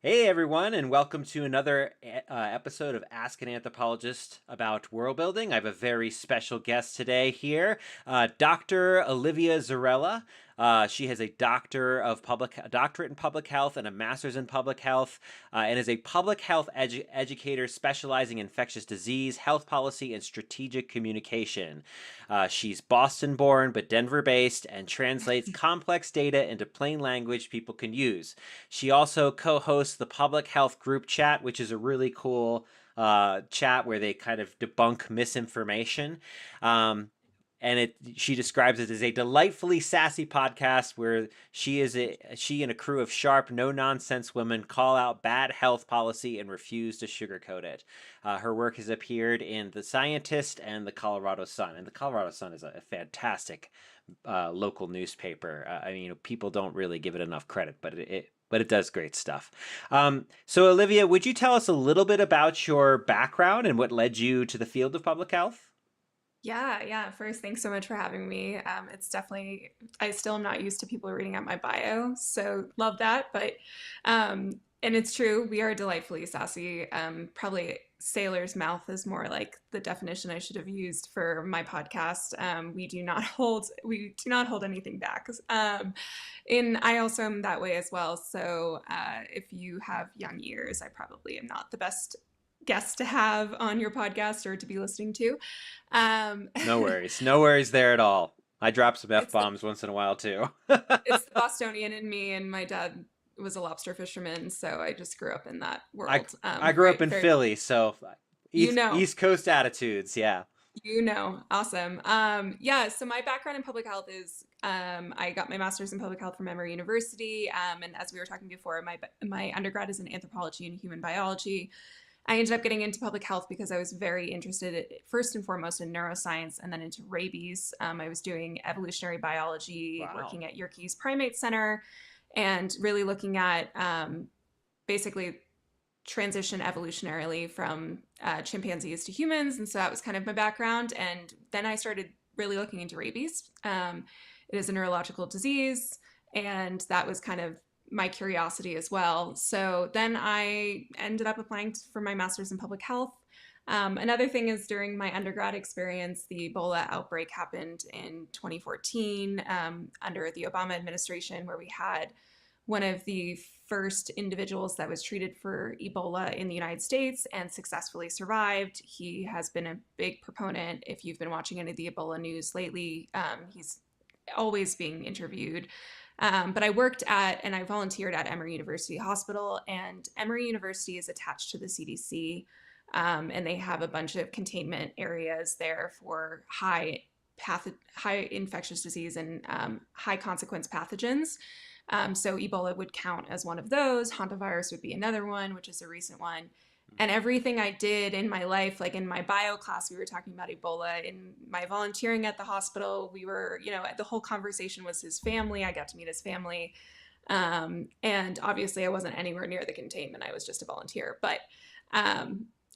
Hey everyone, and welcome to another episode of Ask an Anthropologist about world building. I have a very special guest today here, Dr. Olivia Zarella. She has a doctorate in public health and a master's in public health, and is a public health educator specializing in infectious disease, health policy, and strategic communication. She's Boston-born but Denver-based, and translates complex data into plain language people can use. She also co-hosts the Public Health Group Chat, which is a really cool chat where they kind of debunk misinformation. She describes it as a delightfully sassy podcast where she and a crew of sharp, no nonsense women call out bad health policy and refuse to sugarcoat it. Her work has appeared in The Scientist and the Colorado Sun, and the Colorado Sun is a fantastic local newspaper. People don't really give it enough credit, but it does great stuff. So Olivia, would you tell us a little bit about your background and what led you to the field of public health? Yeah. First, thanks so much for having me. It's definitely, I still am not used to people reading out my bio, so love that. And it's true, we are delightfully sassy. Probably sailor's mouth is more like the definition I should have used for my podcast. We do not hold anything back. And I also am that way as well. So if you have young ears, I probably am not the best guest to have on your podcast or to be listening to. Um, No worries. No worries there at all. I drop some it's the F-bombs once in a while too. it's the Bostonian in me, and my dad was a lobster fisherman, so I just grew up in that I world. I grew Very, up in very much. Philly, so You East know, East Coast attitudes, yeah. awesome. Yeah. So my background in public health is I got my master's in public health from Emory University, and as we were talking before, my undergrad is in anthropology and human biology. I ended up getting into public health because I was very interested, first and foremost, in neuroscience and then into rabies. I was doing evolutionary biology, Wow. working at Yerkes Primate Center, and really looking at basically transition evolutionarily from chimpanzees to humans. And so that was kind of my background. And then I started really looking into rabies. It is a neurological disease, and that was kind of my curiosity as well. So then I ended up applying for my master's in public health. Another thing is during my undergrad experience, the Ebola outbreak happened in 2014 under the Obama administration, where we had one of the first individuals that was treated for Ebola in the United States and successfully survived. He has been a big proponent. If you've been watching any of the Ebola news lately, he's always being interviewed. But I worked at and I volunteered at Emory University Hospital, and Emory University is attached to the CDC, and they have a bunch of containment areas there for high infectious disease and high consequence pathogens. So Ebola would count as one of those. Hantavirus would be another one, which is a recent one. And everything I did in my life, like in my bio class, we were talking about Ebola. In my volunteering at the hospital, we were, the whole conversation was his family. I got to meet his family. And obviously, I wasn't anywhere near the containment. I was just a volunteer. But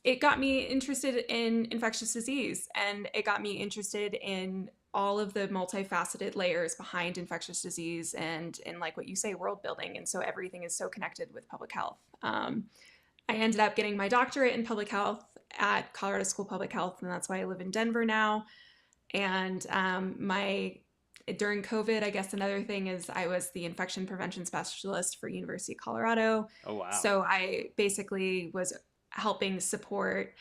it got me interested in infectious disease, and it got me interested in all of the multifaceted layers behind infectious disease and in, like what you say, world building. And so everything is so connected with public health. I ended up getting my doctorate in public health at Colorado School of Public Health, and that's why I live in Denver now. And my during COVID, I guess another thing is I was the infection prevention specialist for University of Colorado. Oh wow. So I basically was helping support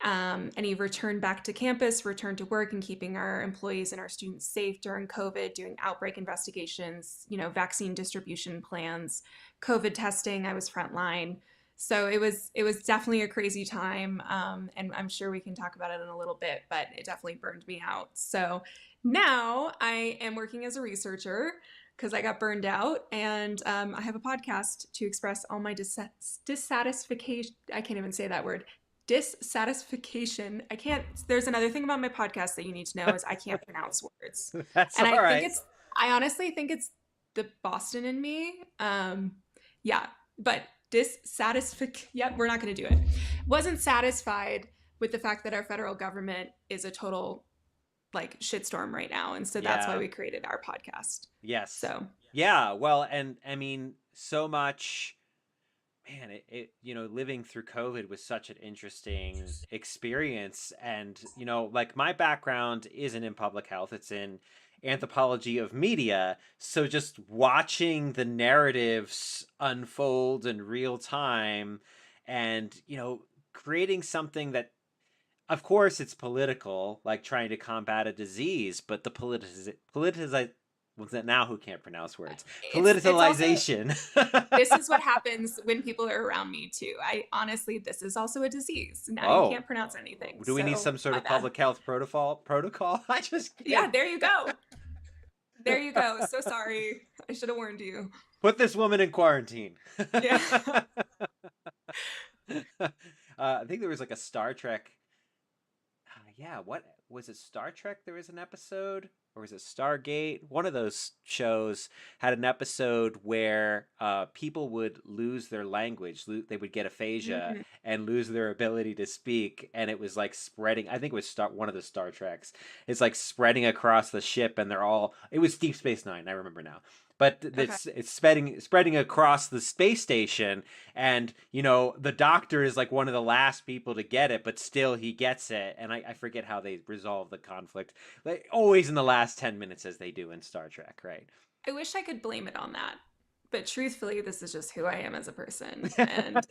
any return back to campus, return to work, and keeping our employees and our students safe during COVID, doing outbreak investigations, vaccine distribution plans, COVID testing. I was frontline. So it was definitely a crazy time, and I'm sure we can talk about it in a little bit, but it definitely burned me out. So now I am working as a researcher because I got burned out, and I have a podcast to express all my dissatisfaction. I can't even say that word. Dissatisfaction. I can't. There's another thing about my podcast that you need to know is I can't pronounce words, That's and all I think right. it's. I honestly think it's the Boston in me. Yeah, but dissatisfic. Yep, we're not going to do it. Wasn't satisfied with the fact that our federal government is a total like shitstorm right now, and so that's why Yeah. we created our podcast. Yes. So Yeah. Well, and I mean, so much. man, living through COVID was such an interesting experience. And, like my background isn't in public health, it's in anthropology of media. So just watching the narratives unfold in real time and, creating something that, of course, it's political, like trying to combat a disease, but the was that now who can't pronounce words? It's also, Politicalization. this is what happens when people are around me too. I honestly, this is also a disease. Now you Oh, can't pronounce anything. do we need So some sort my of bad. public health protocol? I just Yeah, can't. there you go. There you go. So sorry. I should have warned you. Put this woman in quarantine. Yeah. I think there was like a Star Trek. Yeah, what was it? Star Trek? There was an episode, or was it Stargate? One of those shows had an episode where people would lose their language. They would get aphasia Mhm. and lose their ability to speak, and it was like spreading. I think it was one of the Star Treks. It's like spreading across the ship, and they're all. It was Deep Space Nine. I remember now. But Okay. it's spreading across the space station, and the doctor is like one of the last people to get it, but still he gets it. And I forget how they resolve the conflict, like always in the last 10 minutes, as they do in Star Trek, right? I wish I could blame it on that. But truthfully, this is just who I am as a person. And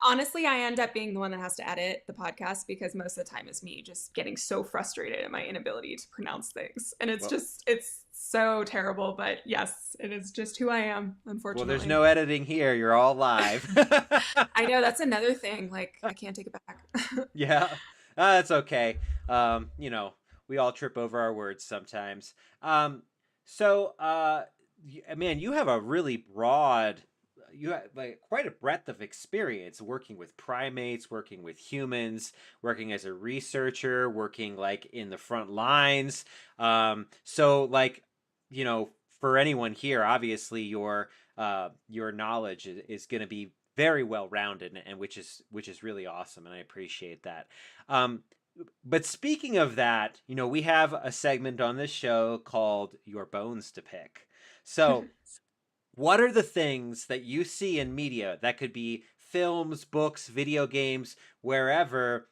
honestly, I end up being the one that has to edit the podcast because most of the time is me just getting so frustrated at my inability to pronounce things. And well, it's so terrible. But yes, it is just who I am, well, there's unfortunately. no editing here. You're all live. I know that's another thing. Like, I can't take it back. Yeah, that's okay. We all trip over our words sometimes. Man, you have a really broad, you have like quite a breadth of experience working with primates, working with humans, working as a researcher, working like in the front lines. So like, for anyone here, obviously your knowledge is going to be very well rounded, and which is really awesome, and I appreciate that. Um, but speaking of that, we have a segment on this show called Your Bones to Pick. So, what are the things that you see in media, that could be films, books, video games, wherever,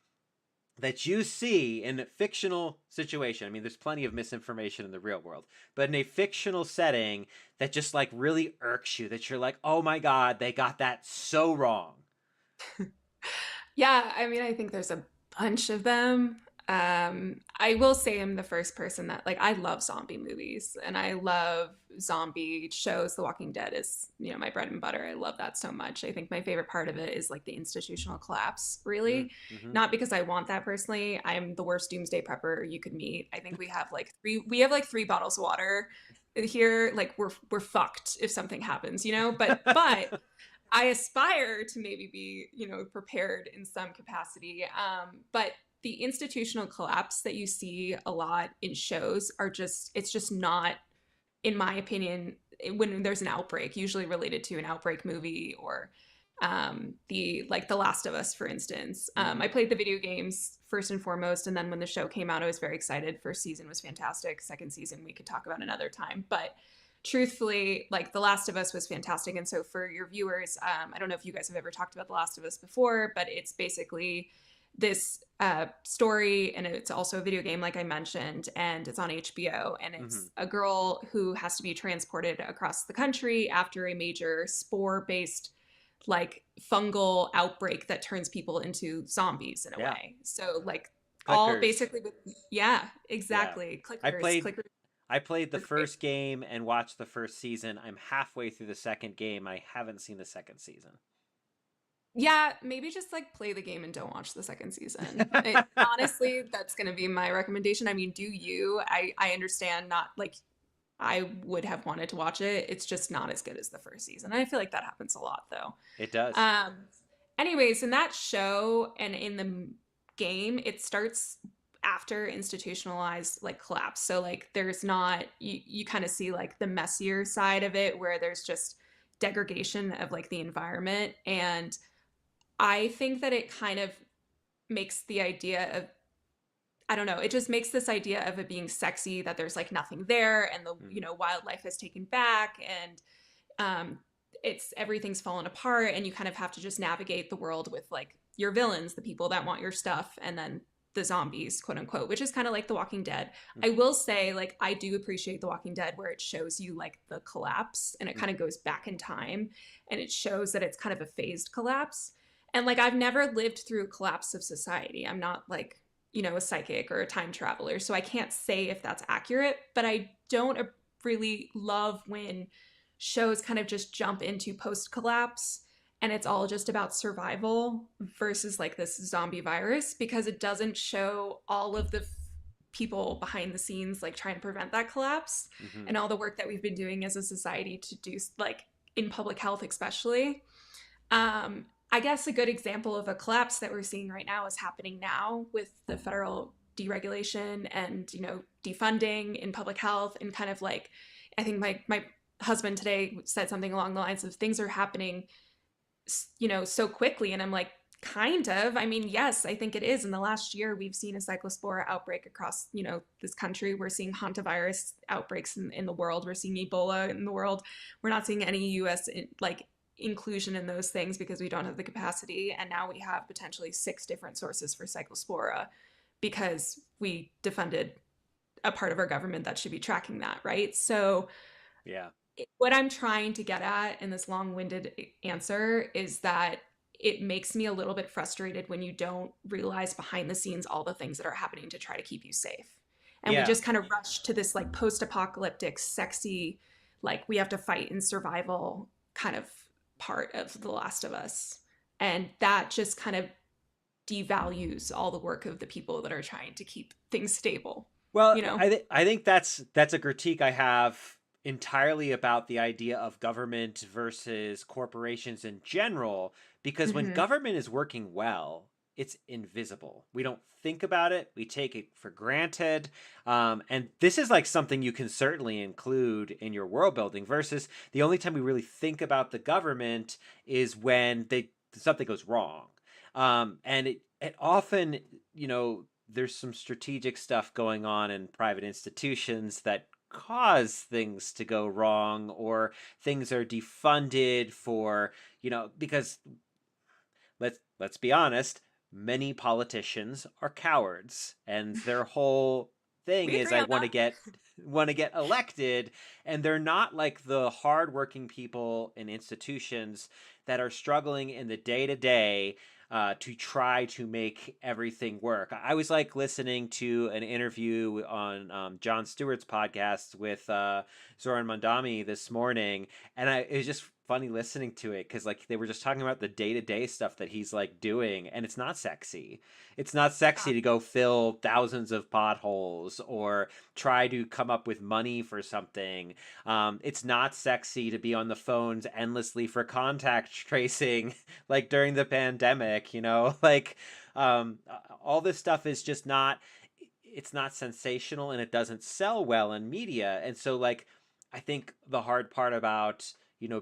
that you see in a fictional situation? I mean, there's plenty of misinformation in the real world, but in a fictional setting that just like really irks you, that you're like, oh my God, they got that so wrong. Yeah, I mean, I think there's a bunch of them. I will say I'm the first person that like I love zombie movies and I love zombie shows. The Walking Dead is, my bread and butter. I love that so much. I think my favorite part of it is like the institutional collapse, really. Mm-hmm. Not because I want that personally. I'm the worst doomsday prepper you could meet. I think we have like three bottles of water here. Like we're fucked if something happens, but I aspire to maybe be, prepared in some capacity. But the institutional collapse that you see a lot in shows it's just not, in my opinion, when there's an outbreak, usually related to an outbreak movie or the Last of Us, for instance. I played the video games first and foremost, and then when the show came out, I was very excited. First season was fantastic. Second season we could talk about another time, but truthfully, like The Last of Us was fantastic. And so for your viewers, I don't know if you guys have ever talked about The Last of Us before, but it's basically this story, and it's also a video game, like I mentioned, and it's on HBO. And Mm-hmm. it's a girl who has to be transported across the country after a major spore-based, like fungal outbreak that turns people into zombies in a Yeah. way. So like all Clickers. basically, yeah, Yeah. exactly. I Clickers, played clickers I played the are great. first game and watched the first season. I'm halfway through the second game. I haven't seen the second season. Yeah, maybe just like play the game and don't watch the second season. Honestly, that's going to be my recommendation. I mean, do you? I understand, not like I would have wanted to watch it. It's just not as good as the first season. I feel like that happens a lot though. It does. Um Anyways, in that show and in the game, it starts after institutionalized like collapse. So like there's not, you kind of see like the messier side of it where there's just degradation of like the environment. And I think that it kind of makes the idea of, I don't know, it just makes this idea of it being sexy, that there's like nothing there and the, Mm. wildlife is taken back. And it's everything's fallen apart and you kind of have to just navigate the world with like your villains, the people that want your stuff, and then the zombies, quote unquote, which is kind of like The Walking Dead. I will say, like, I do appreciate The Walking Dead where it shows you like the collapse and it kind of goes back in time and it shows that it's kind of a phased collapse. And like, I've never lived through a collapse of society. I'm not like, a psychic or a time traveler. So I can't say if that's accurate, but I don't really love when shows kind of just jump into post collapse and it's all just about survival versus like this zombie virus, because it doesn't show all of the people behind the scenes like trying to prevent that collapse Mm-hmm. and all the work that we've been doing as a society to do, like in public health especially. I guess a good example of a collapse that we're seeing right now is happening now with the federal deregulation and defunding in public health, and kind of like, I think my husband today said something along the lines of things are happening so quickly, and I'm like, kind of. I mean, yes, I think it is. In the last year we've seen a cyclospora outbreak across this country. We're seeing hantavirus outbreaks in the world. We're seeing Ebola in the world. We're not seeing any US like inclusion in those things because we don't have the capacity, and now we have potentially 6 different sources for cyclospora because we defunded a part of our government that should be tracking that, right? So Yeah. what I'm trying to get at in this long-winded answer is that it makes me a little bit frustrated when you don't realize behind the scenes all the things that are happening to try to keep you safe. And we Yeah. just kind of rush to this like post-apocalyptic, sexy, like we have to fight in survival kind of part of The Last of Us. And that just kind of devalues all the work of the people that are trying to keep things stable, Well, you know? I think that's a critique I have entirely about the idea of government versus corporations in general, because when Mm-hmm. government is working well, it's invisible. We don't think about it. We take it for granted. And this is like something you can certainly include in your world building, versus the only time we really think about the government is when something goes wrong. And it often, there's some strategic stuff going on in private institutions that cause things to go wrong, or things are defunded for, because let's be honest, many politicians are cowards, and their whole thing We is agree I on that. want to get elected, and they're not like the hardworking people in institutions that are struggling in the day to day to try to make everything work. I was like listening to an interview on Jon Stewart's podcast with Zoran Mondami this morning, and it was just funny listening to it because like they were just talking about the day-to-day stuff that he's like doing, and it's not sexy. It's not sexy to go fill thousands of potholes or try to come up with money for something. It's not sexy to be on the phones endlessly for contact tracing like during the pandemic, like all this stuff is just not, it's not sensational, and it doesn't sell well in media. And so like I think the hard part about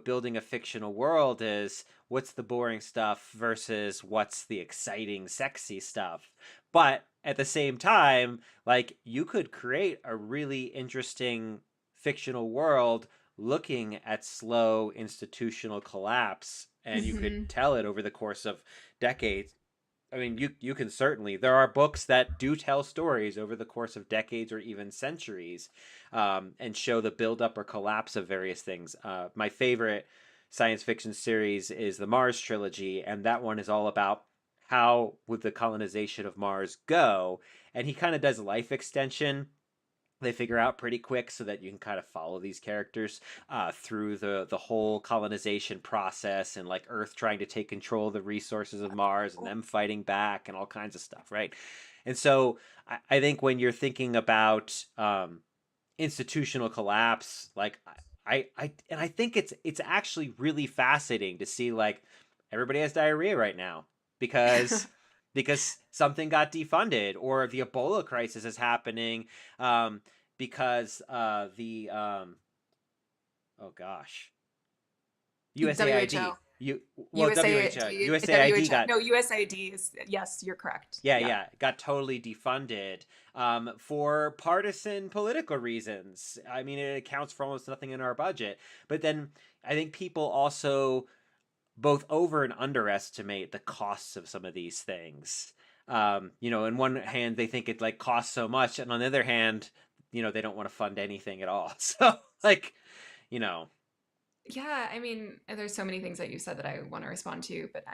building a fictional world is what's the boring stuff versus what's the exciting, sexy stuff. But at the same time, like you could create a really interesting fictional world looking at slow institutional collapse, and you could Mm-hmm. tell it over the course of decades. I mean, you can certainly. There are books that do tell stories over the course of decades or even centuries, and show the buildup or collapse of various things. My favorite science fiction series is the Mars trilogy, and that one is all about how would the colonization of Mars go. And he kind of does life extension. They figure out pretty quick so that you can kind of follow these characters through the whole colonization process, and like Earth trying to take control of the resources of Mars and them fighting back and all kinds of stuff, right? And so I think when you're thinking about institutional collapse, like and I think it's actually really fascinating to see like everybody has diarrhea right now because something got defunded, or the Ebola crisis is happening because the oh gosh, USAID. WHO. You well, USAID, USAID got no, USAID is, yes, you're correct. yeah, Yeah. yeah, got totally defunded for partisan political reasons. I mean, it accounts for almost nothing in our budget. But then I think people also both over and underestimate the costs of some of these things. In one hand, they think it like costs so much, and on the other hand, they don't want to fund anything at all. So, like, you know, Yeah, I mean, there's so many things that you said that I want to respond to, but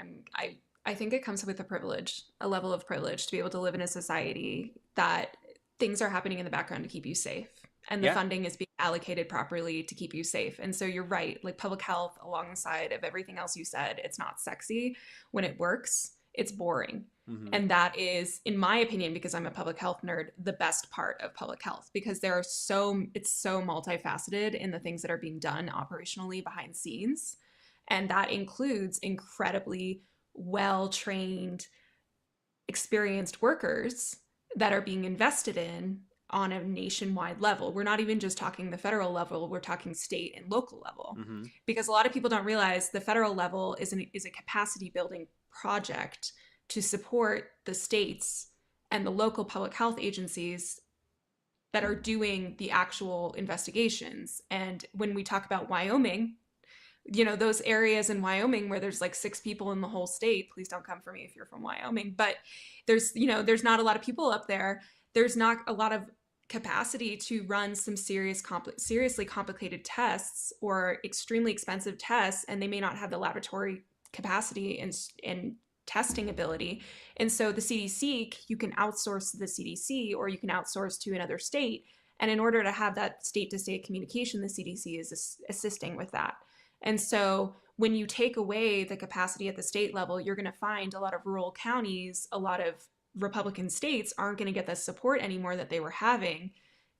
I think it comes with a privilege, a level of privilege to be able to live in a society that things are happening in the background to keep you safe. And the yeah, funding is being allocated properly to keep you safe. And so you're right, like public health alongside of everything else you said, it's not sexy. When it works, it's boring. hmm And that is, in my opinion, because I'm a public health nerd, the best part of public health because it's so multifaceted in the things that are being done operationally behind scenes. And that includes incredibly well trained, experienced workers that are being invested in on a nationwide level. We're not even just talking the federal level, we're talking state and local level. hmm Because a lot of people don't realize the federal level is a capacity building project to support the states and the local public health agencies that are doing the actual investigations. And when we talk about Wyoming, those areas in Wyoming where there's like 6 people in the whole state, please don't come for me if you're from Wyoming, but there's not a lot of people up there. There's not a lot of capacity to run some seriously complicated tests or extremely expensive tests, and they may not have the laboratory capacity and testing ability. And so the CDC, you can outsource to the CDC or you can outsource to another state. And in order to have that state to state communication, the CDC is assisting with that. And so when you take away the capacity at the state level, you're going to find a lot of rural counties, a lot of Republican states aren't going to get the support anymore that they were having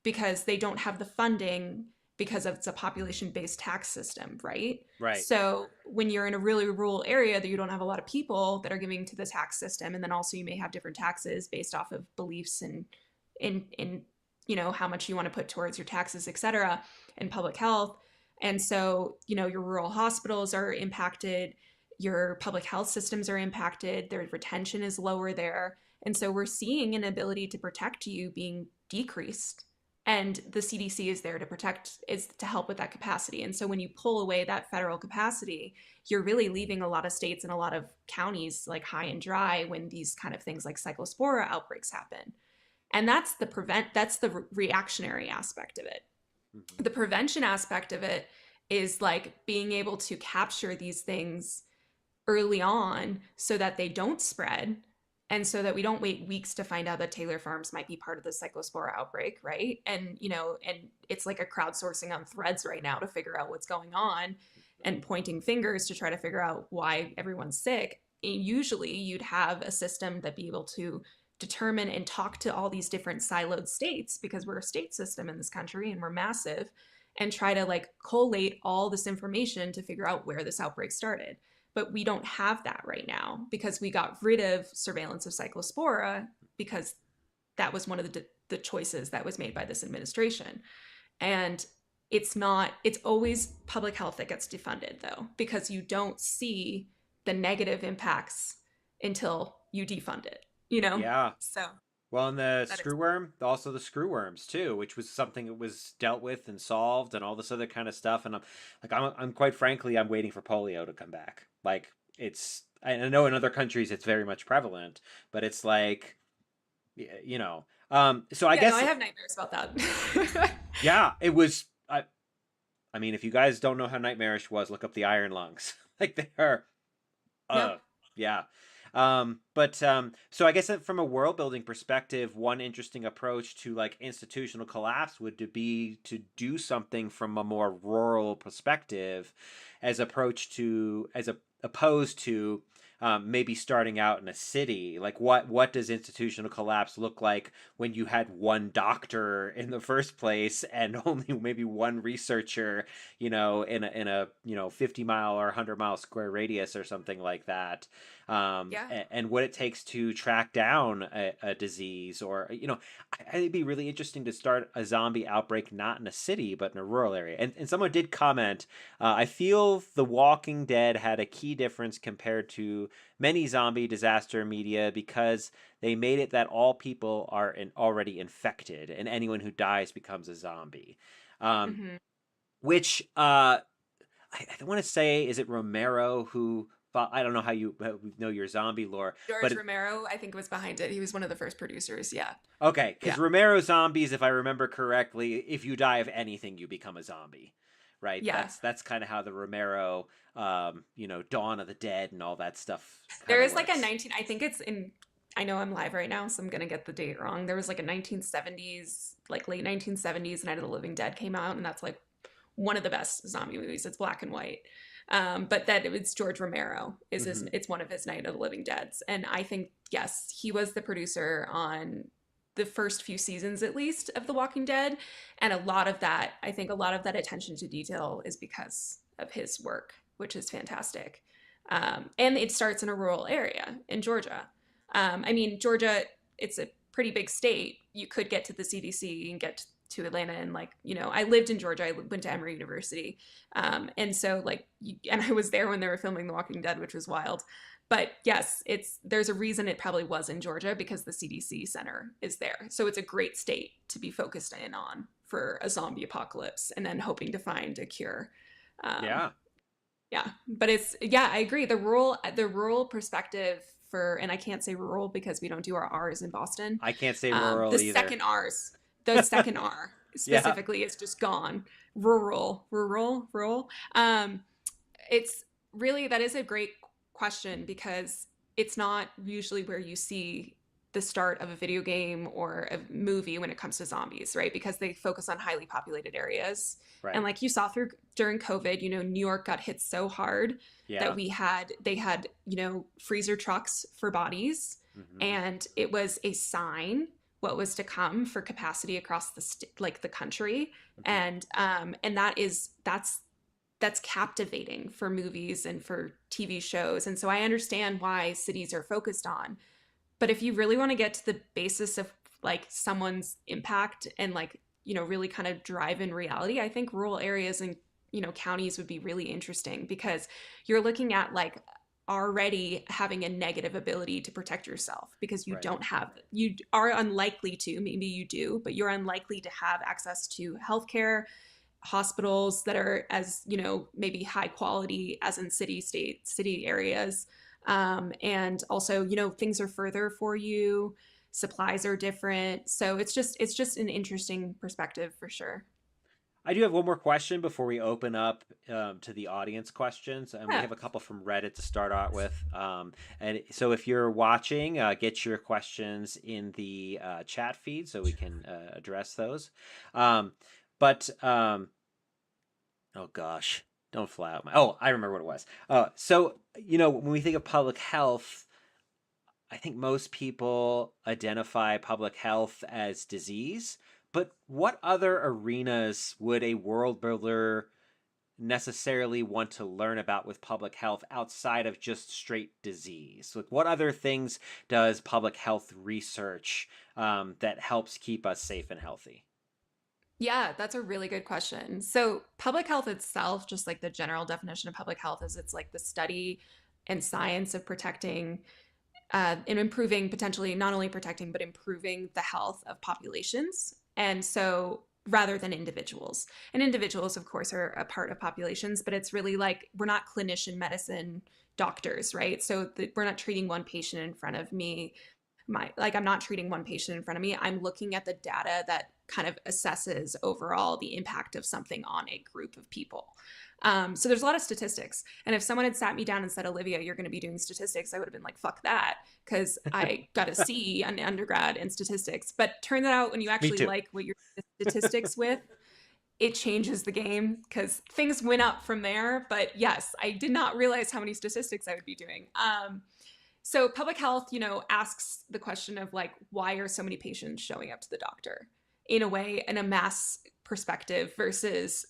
because they don't have the funding because it's a population-based tax system, right? right. So when you're in a really rural area that you don't have a lot of people that are giving to the tax system, and then also you may have different taxes based off of beliefs and in how much you want to put towards your taxes, et cetera, and public health. And so, your rural hospitals are impacted, your public health systems are impacted, their retention is lower there. And so we're seeing an ability to protect you being decreased. And the CDC is there is to help with that capacity. And so when you pull away that federal capacity, you're really leaving a lot of states and a lot of counties like high and dry when these kind of things like cyclospora outbreaks happen. And that's the reactionary aspect of it. hmm The prevention aspect of it is like being able to capture these things early on so that they don't spread and so that we don't wait weeks to find out that Taylor Farms might be part of the cyclospora outbreak, right? And it's like a crowdsourcing on Threads right now to figure out what's going on and pointing fingers to try to figure out why everyone's sick. And usually you'd have a system that be able to determine and talk to all these different siloed states because we're a state system in this country and we're massive, and try to like collate all this information to figure out where this outbreak started. But we don't have that right now because we got rid of surveillance of cyclospora because that was one of the choices that was made by this administration. And it's always public health that gets defunded though, because you don't see the negative impacts until you defund it, Yeah. So Well, and the that is, screwworm, also the screwworms too, which was something that was dealt with and solved, and all this other kind of stuff. And I'm quite frankly, I'm waiting for polio to come back. Like I know in other countries it's very much prevalent, but it's like, you know. So I yeah, no, guess I have nightmares about that. yeah, it was. I mean, if you guys don't know how nightmarish was, look up the iron lungs. Like they are, Yeah. yeah. So I guess that from a world building perspective, one interesting approach to like institutional collapse would to be to do something from a more rural perspective, as opposed to maybe starting out in a city. Like what does institutional collapse look like when you had one doctor in the first place and only maybe one researcher, in a 50-mile or 100-mile square radius or something like that. Yeah. And what it takes to track down a disease, or it'd be really interesting to start a zombie outbreak not in a city but in a rural area. And someone did comment, I feel The Walking Dead had a key difference compared to many zombie disaster media because they made it that all people are already infected and anyone who dies becomes a zombie. Um, Hmm. which I want to say, is it Romero who? I don't know how you know your zombie lore, but George Romero, I think, was behind it. He was one of the first producers. Yeah. okay, Yeah. because Romero zombies, if I remember correctly, if you die of anything, you become a zombie, right? Yeah. That's kind of how the Romero, Dawn of the Dead and all that stuff kind There of is like a works. 19, I think it's in, I know I'm live right now, so I'm going to get the date wrong. There was like a 1970s, like late 1970s, Night of the Living Dead came out, and that's like one of the best zombie movies. It's black and white. But that it's George Romero Hmm. it's one of his Night of the Living Deads. And I think, yes, he was the producer on the first few seasons at least of The Walking Dead. And I think a lot of that attention to detail is because of his work, which is fantastic. And it starts in a rural area in Georgia. I mean, Georgia, it's a pretty big state. You could get to the CDC and get to Atlanta, and like, I lived in Georgia. I went to Emory University. And so like, and I was there when they were filming The Walking Dead, which was wild. But yes, there's a reason it probably was in Georgia, because the CDC center is there. So it's a great state to be focused in on for a zombie apocalypse and then hoping to find a cure. Um, Yeah, yeah, but I agree. The rural perspective for, and I can't say rural because we don't do our R's in Boston. I can't say The rural either. second R's, the second R Yeah, specifically is just gone. Rural. It's really, that is a great question, because it's not usually where you see the start of a video game or a movie when it comes to zombies, right? Because they focus on highly populated areas. And right. like you saw through during COVID, New York got hit so hard that Yeah. they had, freezer trucks for bodies. Hmm. And it was a sign what was to come for capacity across the country. Hmm. And that's captivating for movies and for TV shows. And so I understand why cities are focused on. But if you really want to get to the basis of like someone's impact and like, really kind of drive in reality, I think rural areas and, counties would be really interesting, because you're looking at like already having a negative ability to protect yourself, because Right. you are unlikely to, maybe you do, but you're unlikely to have access to healthcare, hospitals that are as, maybe high quality as in city areas. And also, things are further for you, supplies are different. So it's just an interesting perspective for sure. I do have one more question before we open up to the audience questions, and we Yeah. have a couple from Reddit to start out with. And so, if you're watching, get your questions in the chat feed so we can address those. Um, but oh gosh, don't fly out my. Oh, I remember what it was. So when we think of public health, I think most people identify public health as disease, but what other arenas would a world builder necessarily want to learn about with public health outside of just straight disease? Like, what other things does public health research that helps keep us safe and healthy? Yeah, that's a really good question. So, public health itself, just like the general definition of public health, is it's like the study and science of protecting and improving, potentially not only protecting, but improving the health of populations. And so, rather than individuals. And individuals, of course, are a part of populations, but it's really like we're not clinician medicine doctors, right? So, we're not treating one patient in front of me. I'm not treating one patient in front of me. I'm looking at the data that kind of assesses overall the impact of something on a group of people. So there's a lot of statistics. And if someone had sat me down and said, Olivia, you're going to be doing statistics, I would have been like, fuck that, because I got a C in undergrad in statistics. But turns out when you Me actually too. like what you're doing statistics with, it changes the game because things went up from there. But yes, I did not realize how many statistics I would be doing. So public health, asks the question of like, why are so many patients showing up to the doctor in a way, in a mass perspective versus,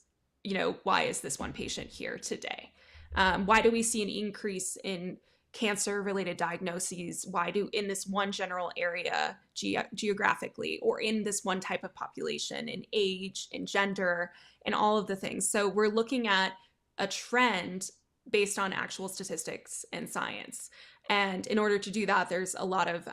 why is this one patient here today? Why do we see an increase in cancer related diagnoses? Why do in this one general area geographically, or in this one type of population, in age, in gender, and all of the things? So we're looking at a trend based on actual statistics and science. And in order to do that, there's a lot of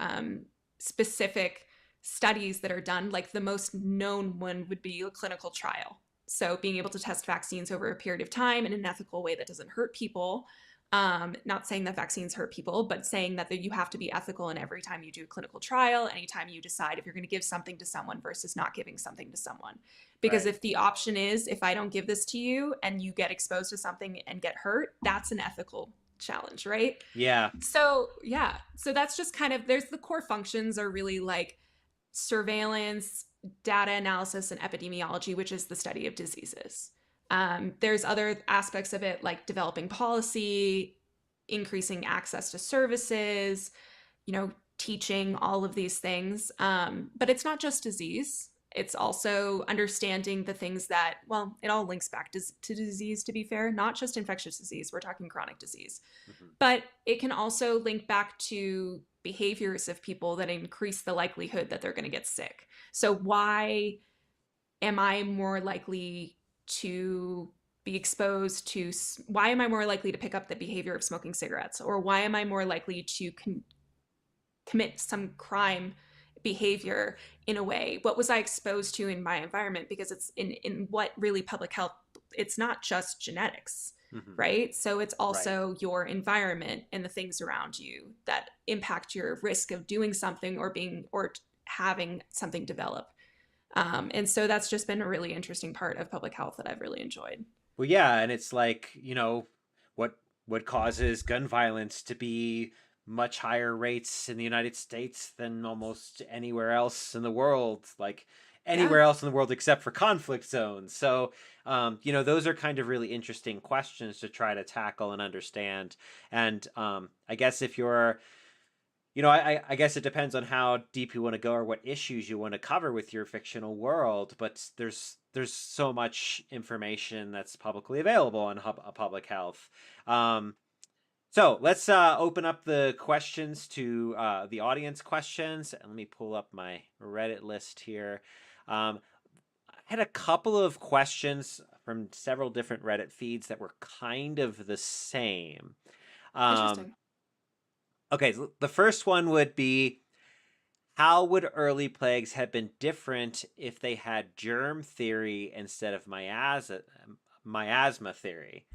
specific studies that are done. Like the most known one would be a clinical trial. So being able to test vaccines over a period of time in an ethical way that doesn't hurt people. Not saying that vaccines hurt people, but saying that you have to be ethical in every time you do a clinical trial, anytime you decide if you're going to give something to someone versus not giving something to someone. Because Right. if the option is, if I don't give this to you and you get exposed to something and get hurt, that's an ethical challenge, right? Yeah. So, yeah. So that's just kind of, there's the core functions are really like surveillance, data analysis, and epidemiology, which is the study of diseases. There's other aspects of it like developing policy, increasing access to services, teaching, all of these things. But it's not just disease. It's also understanding the things that, well, it all links back to disease, to be fair, not just infectious disease. We're talking chronic disease. Mhm. But it can also link back to behaviors of people that increase the likelihood that they're going to get sick. So why am I more likely to be exposed to, why am I more likely to pick up the behavior of smoking cigarettes? Or why am I more likely to commit some crime behavior in a way? What was I exposed to in my environment? Because it's in what really public health, it's not just genetics, Mhm. right? So it's Right. also your environment and the things around you that impact your risk of doing something or having something develop. And so that's just been a really interesting part of public health that I've really enjoyed. Well, yeah, and it's like, what what causes gun violence to be much higher rates in the United States than almost anywhere else in the world, like Yeah. anywhere else in the world except for conflict zones. So, those are kind of really interesting questions to try to tackle and understand. And I guess if you're I guess it depends on how deep you want to go or what issues you want to cover with your fictional world, but there's so much information that's publicly available on public health. Um, so let's open up the questions to the audience questions. And let me pull up my Reddit list here. I had a couple of questions from several different Reddit feeds that were kind of the same. Um, Interesting. okay, so the first one would be, how would early plagues have been different if they had germ theory instead of miasma theory?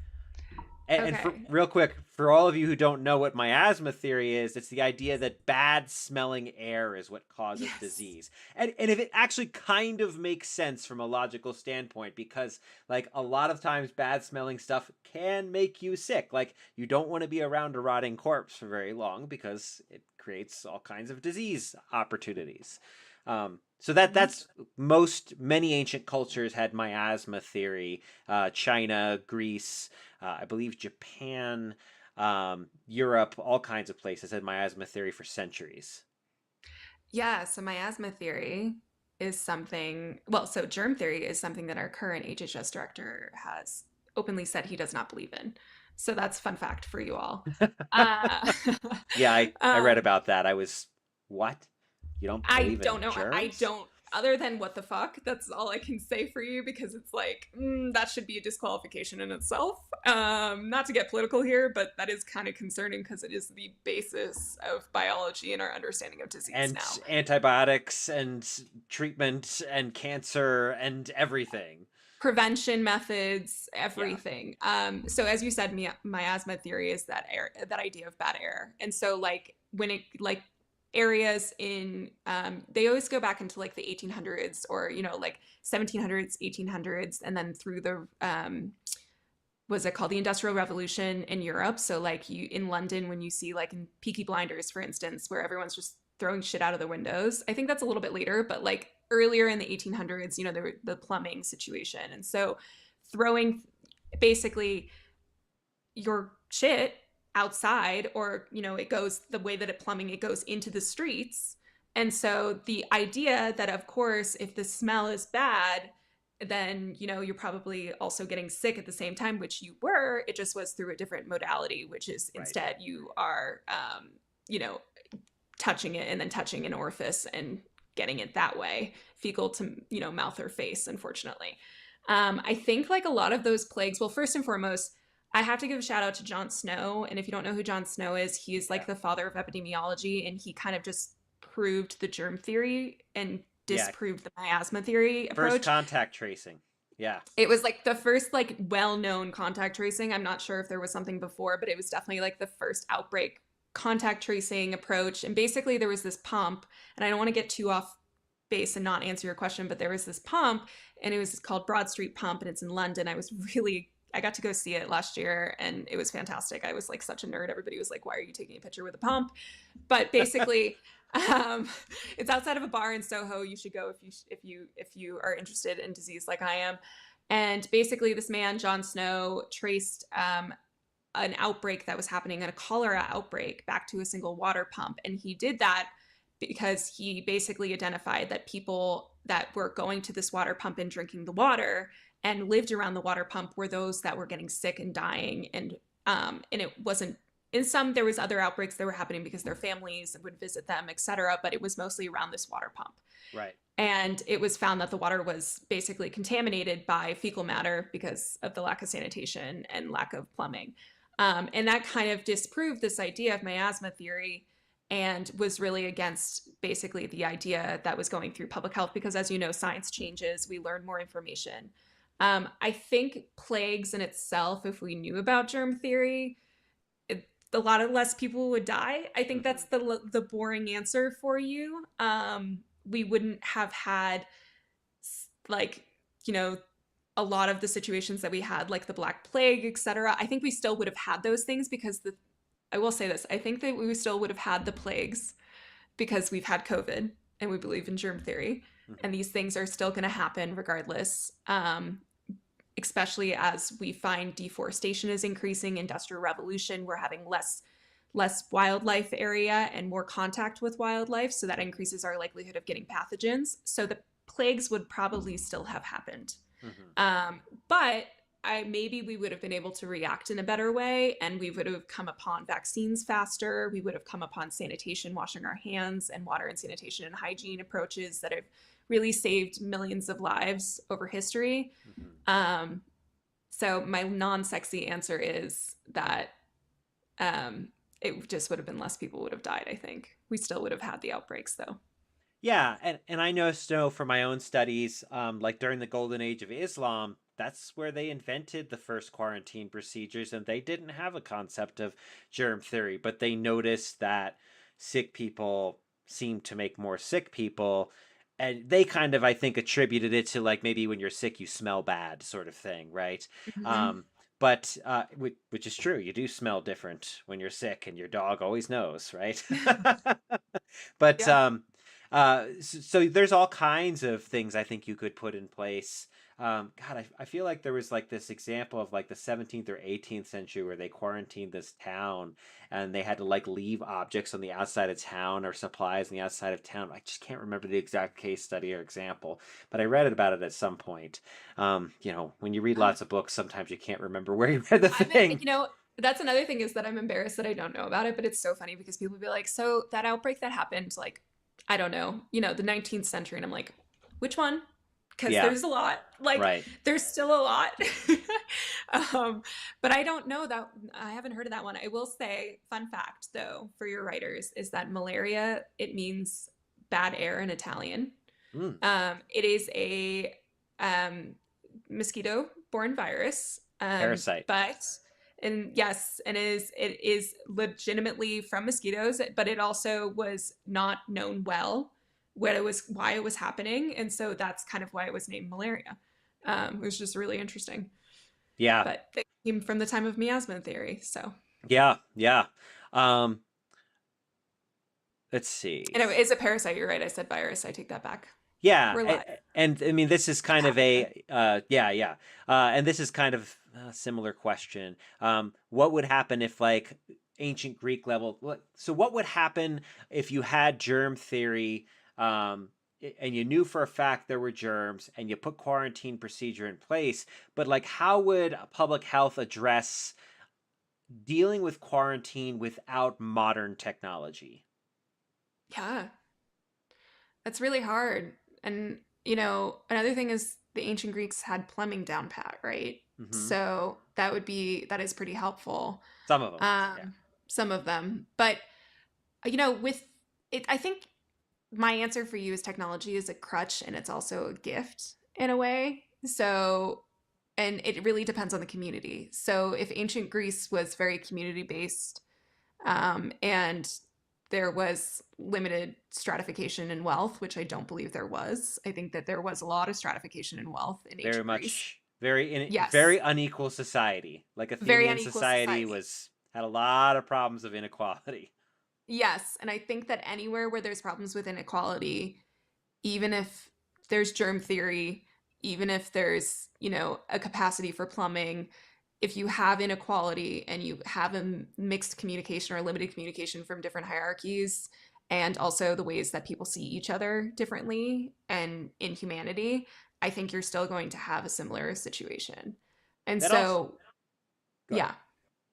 And for Okay. real quick, for all of you who don't know what miasma theory is, it's the idea that bad smelling air is what causes Yes. disease. And if it actually kind of makes sense from a logical standpoint, because like a lot of times bad smelling stuff can make you sick. Like you don't want to be around a rotting corpse for very long because it creates all kinds of disease opportunities. So that's many ancient cultures had miasma theory. China, Greece, I believe Japan, Europe, all kinds of places had miasma theory for centuries. Yeah, so miasma theory is something, well, so germ theory is something that our current HHS director has openly said he does not believe in. So that's fun fact for you all. Uh, Yeah, I read um, about that. I was, what? You don't I believe don't in know. I germs? don't, other than what the fuck, that's all I can say for you because it's like, that should be a disqualification in itself. Not to get political here, but that is kind of concerning because it is the basis of biology and our understanding of disease And now. antibiotics and treatment and cancer and everything. Prevention methods, Yeah. everything. So as you said, miasma theory is that air, that idea of bad air. And so like when it like areas in they always go back into like the 1800s or like 1700s, 1800s, and then through the was it called the Industrial Revolution in Europe. So like you in London when you see like in Peaky Blinders, for instance, where everyone's just throwing shit out of the windows. I think that's a little bit later, but like earlier in the 1800s, the plumbing situation. And so throwing basically your shit outside, or it goes the way that it goes into the streets. And so the idea that, of course, if the smell is bad, then you're probably also getting sick at the same time, which you were. It just was through a different modality, which is Right. instead you are touching it and then touching an orifice and getting it that way, fecal to mouth or face, unfortunately. I think like a lot of those plagues, well, first and foremost, I have to give a shout out to John Snow. And if you don't know who John Snow is, he's like the father of epidemiology, and he kind of just proved the germ theory and Yeah. disproved the miasma theory First approach. contact tracing. Yeah. It was like the first like well-known contact tracing. I'm not sure if there was something before, but it was definitely like the first outbreak contact tracing approach. And basically there was this pump, and I don't want to get too off base and not answer your question, but there was this pump, and it was called Broad Street Pump, and it's in London. I got to go see it last year, and it was fantastic. I was like such a nerd. Everybody was like, why are you taking a picture with a pump? But basically, it's outside of a bar in Soho. You should go if you are interested in disease like I am. And basically, this man, John Snow, traced an outbreak that was happening, a cholera outbreak, back to a single water pump. And he did that because he basically identified that people that were going to this water pump and drinking the water and lived around the water pump were those that were getting sick and dying. And it wasn't, in some, there was other outbreaks that were happening because their families would visit them, etc. But it was mostly around this water pump. Right. And it was found that the water was basically contaminated by fecal matter because of the lack of sanitation and lack of plumbing. And that kind of disproved this idea of miasma theory, and was really against basically the idea that was going through public health, because as you know, science changes, we learn more information. I think plagues in itself, if we knew about germ theory, a lot of less people would die. I think that's the boring answer for you. We wouldn't have had like, a lot of the situations that we had, like the Black Plague, etc. I think we still would have had those things because I will say this, I think that we still would have had the plagues because we've had COVID and we believe in germ theory. And these things are still going to happen regardless, especially as we find deforestation is increasing, industrial revolution, we're having less wildlife area and more contact with wildlife. So that increases our likelihood of getting pathogens. So the plagues would probably still have happened. But maybe we would have been able to react in a better way, and we would have come upon vaccines faster. We would have come upon sanitation, washing our hands, and water and sanitation and hygiene approaches that have really saved millions of lives over history. So my non-sexy answer is that it just would have been less people would have died, I think. We still would have had the outbreaks, though. Yeah, and I know from my own studies, like during the golden age of Islam, that's where they invented the first quarantine procedures, and they didn't have a concept of germ theory, but they noticed that sick people seemed to make more sick people, and they kind of, I think, attributed it to like maybe when you're sick, you smell bad sort of thing, right? But which is true, you do smell different when you're sick, and your dog always knows, right? But Yeah. so there's all kinds of things I think you could put in place. God, I feel like there was like this example of like the 17th or 18th century where they quarantined this town, and they had to like leave objects on the outside of town or supplies on the outside of town. I just can't remember the exact case study or example, but I read about it at some point. When you read lots of books, sometimes you can't remember where you read the thing. That's another thing, is that I'm embarrassed that I don't know about it, but it's so funny because people be like, so that outbreak that happened, like, I don't know, the 19th century. And I'm like, which one? Because there's a lot. Like, Right. There's still a lot. But I don't know that. I haven't heard of that one. I will say, fun fact, though, for your writers, is that malaria, it means bad air in Italian. It is a mosquito-borne virus. Parasite. And yes, and it is legitimately from mosquitoes, but it also was not known well why it was happening, and so that's kind of why it was named malaria. It was just really interesting. Yeah. But they came from the time of miasma theory, so. Yeah. Let's see. And it is a parasite. You're right. I said virus. I take that back. Yeah, We're live. and I mean this is What kind of happened there? a yeah, and this is kind of a similar question. What would happen if like ancient Greek level? So what would happen if you had germ theory, and you knew for a fact there were germs, and you put quarantine procedure in place, but like how would public health address dealing with quarantine without modern technology? Yeah, that's really hard. And, another thing is the ancient Greeks had plumbing down pat, right? Hmm. So that is pretty helpful. Some of them, yeah. Um, some of them. But, with it, I think my answer for you is technology is a crutch and it's also a gift in a way. So, and it really depends on the community. So, if ancient Greece was very community based, and there was limited stratification in wealth, which I don't believe there was. I think that there was a lot of stratification in wealth in Very ancient Greece. much very Yes, unequal society. Like very Athenian unequal society society. was had a lot of problems of inequality. Yes, and I think that anywhere where there's problems with inequality, even if there's germ theory, even if there's, a capacity for plumbing, if you have inequality and you have a mixed communication or limited communication from different hierarchies, and also the ways that people see each other differently and in humanity, I think you're still going to have a similar situation. And That also so, go ahead. yeah,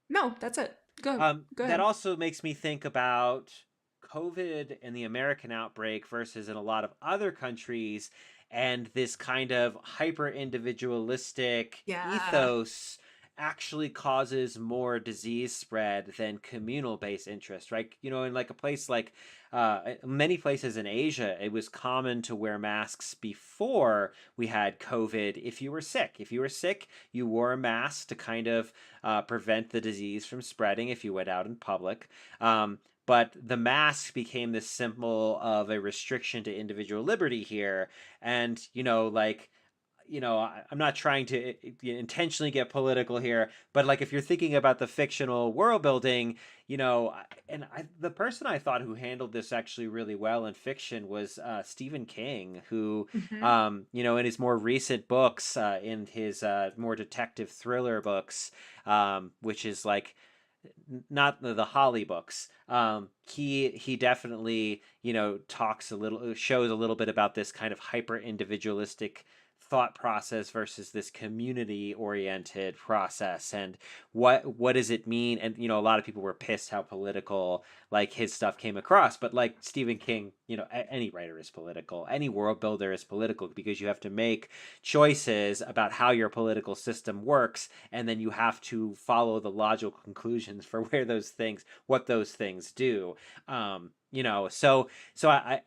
no, that's it. Go That ahead. also makes me think about COVID and the American outbreak versus in a lot of other countries, and this kind of hyper individualistic Yeah. ethos actually causes more disease spread than communal based interest, right? In like a place like many places in Asia, it was common to wear masks before we had COVID. If you were sick, you wore a mask to kind of prevent the disease from spreading if you went out in public. But the mask became this symbol of a restriction to individual liberty here. And, like, I'm not trying to intentionally get political here, but like if you're thinking about the fictional world building, the person I thought who handled this actually really well in fiction was Stephen King, who, Hmm. in his more recent books, in his more detective thriller books, which is like not the Holly books. He definitely talks a little, shows a little bit about this kind of hyper individualistic thought process versus this community oriented process, and what does it mean. And a lot of people were pissed how political like his stuff came across, but like Stephen King, any writer is political, any world builder is political, because you have to make choices about how your political system works, and then you have to follow the logical conclusions for what those things do. So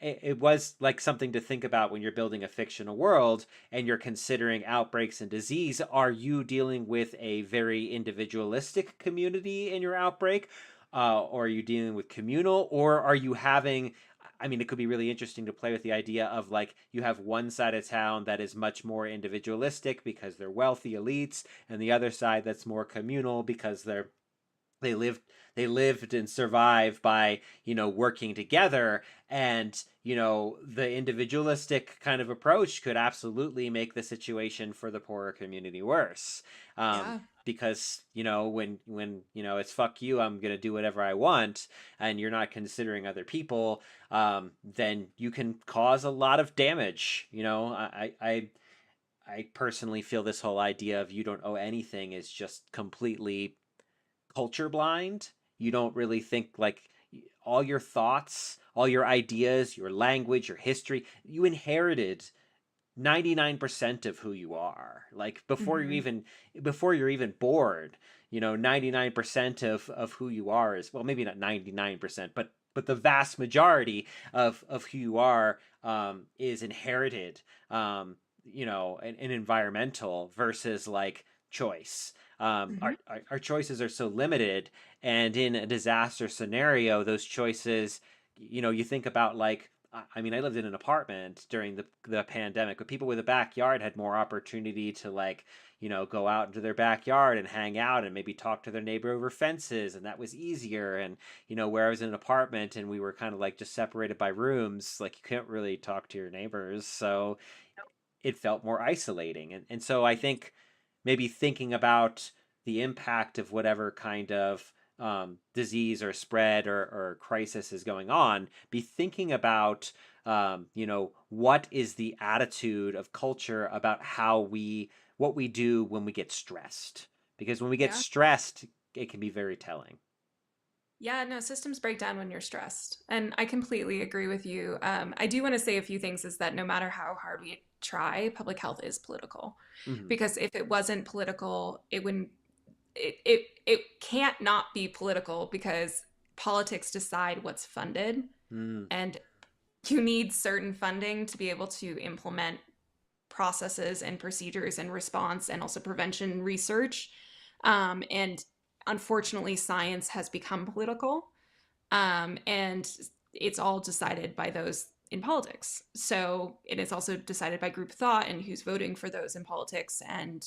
it was like something to think about when you're building a fictional world and you're considering outbreaks and disease. Are you dealing with a very individualistic community in your outbreak? Or are you dealing with communal? Or are you having, I mean, it could be really interesting to play with the idea of like you have one side of town that is much more individualistic because they're wealthy elites, and the other side that's more communal because they lived they lived and survived by working together. And the individualistic kind of approach could absolutely make the situation for the poorer community worse, Yeah. because when it's fuck you, I'm gonna do whatever I want, and you're not considering other people, then you can cause a lot of damage. I personally feel this whole idea of you don't owe anything is just completely culture blind. You don't really think like all your thoughts, all your ideas, your language, your history, you inherited 99% of who you are. Like Hmm. before you're even born, 99% of who you are is, well, maybe not 99%, but the vast majority of who you are, is inherited, and environmental versus like choice. Hmm. Our choices are so limited, and in a disaster scenario, those choices, you think about like I mean, I lived in an apartment during the pandemic, but people with a backyard had more opportunity to like, go out into their backyard and hang out and maybe talk to their neighbor over fences, and that was easier. And where I was in an apartment and we were kind of like just separated by rooms, like you couldn't really talk to your neighbors, so it felt more isolating. And so I think maybe thinking about the impact of whatever kind of disease or spread or crisis is going on, be thinking about, what is the attitude of culture about what we do when we get stressed. Because when we get Yeah. stressed, it can be very telling. Yeah, no, systems break down when you're stressed. And I completely agree with you. I do want to say a few things is that no matter how hard we try, public health is political. Hmm. Because if it wasn't political, it wouldn't, it can't not be political because politics decide what's funded. Mm. And you need certain funding to be able to implement processes and procedures and response and also prevention research. And unfortunately, science has become political, and it's all decided by those in politics. So it is also decided by group thought and who's voting for those in politics. And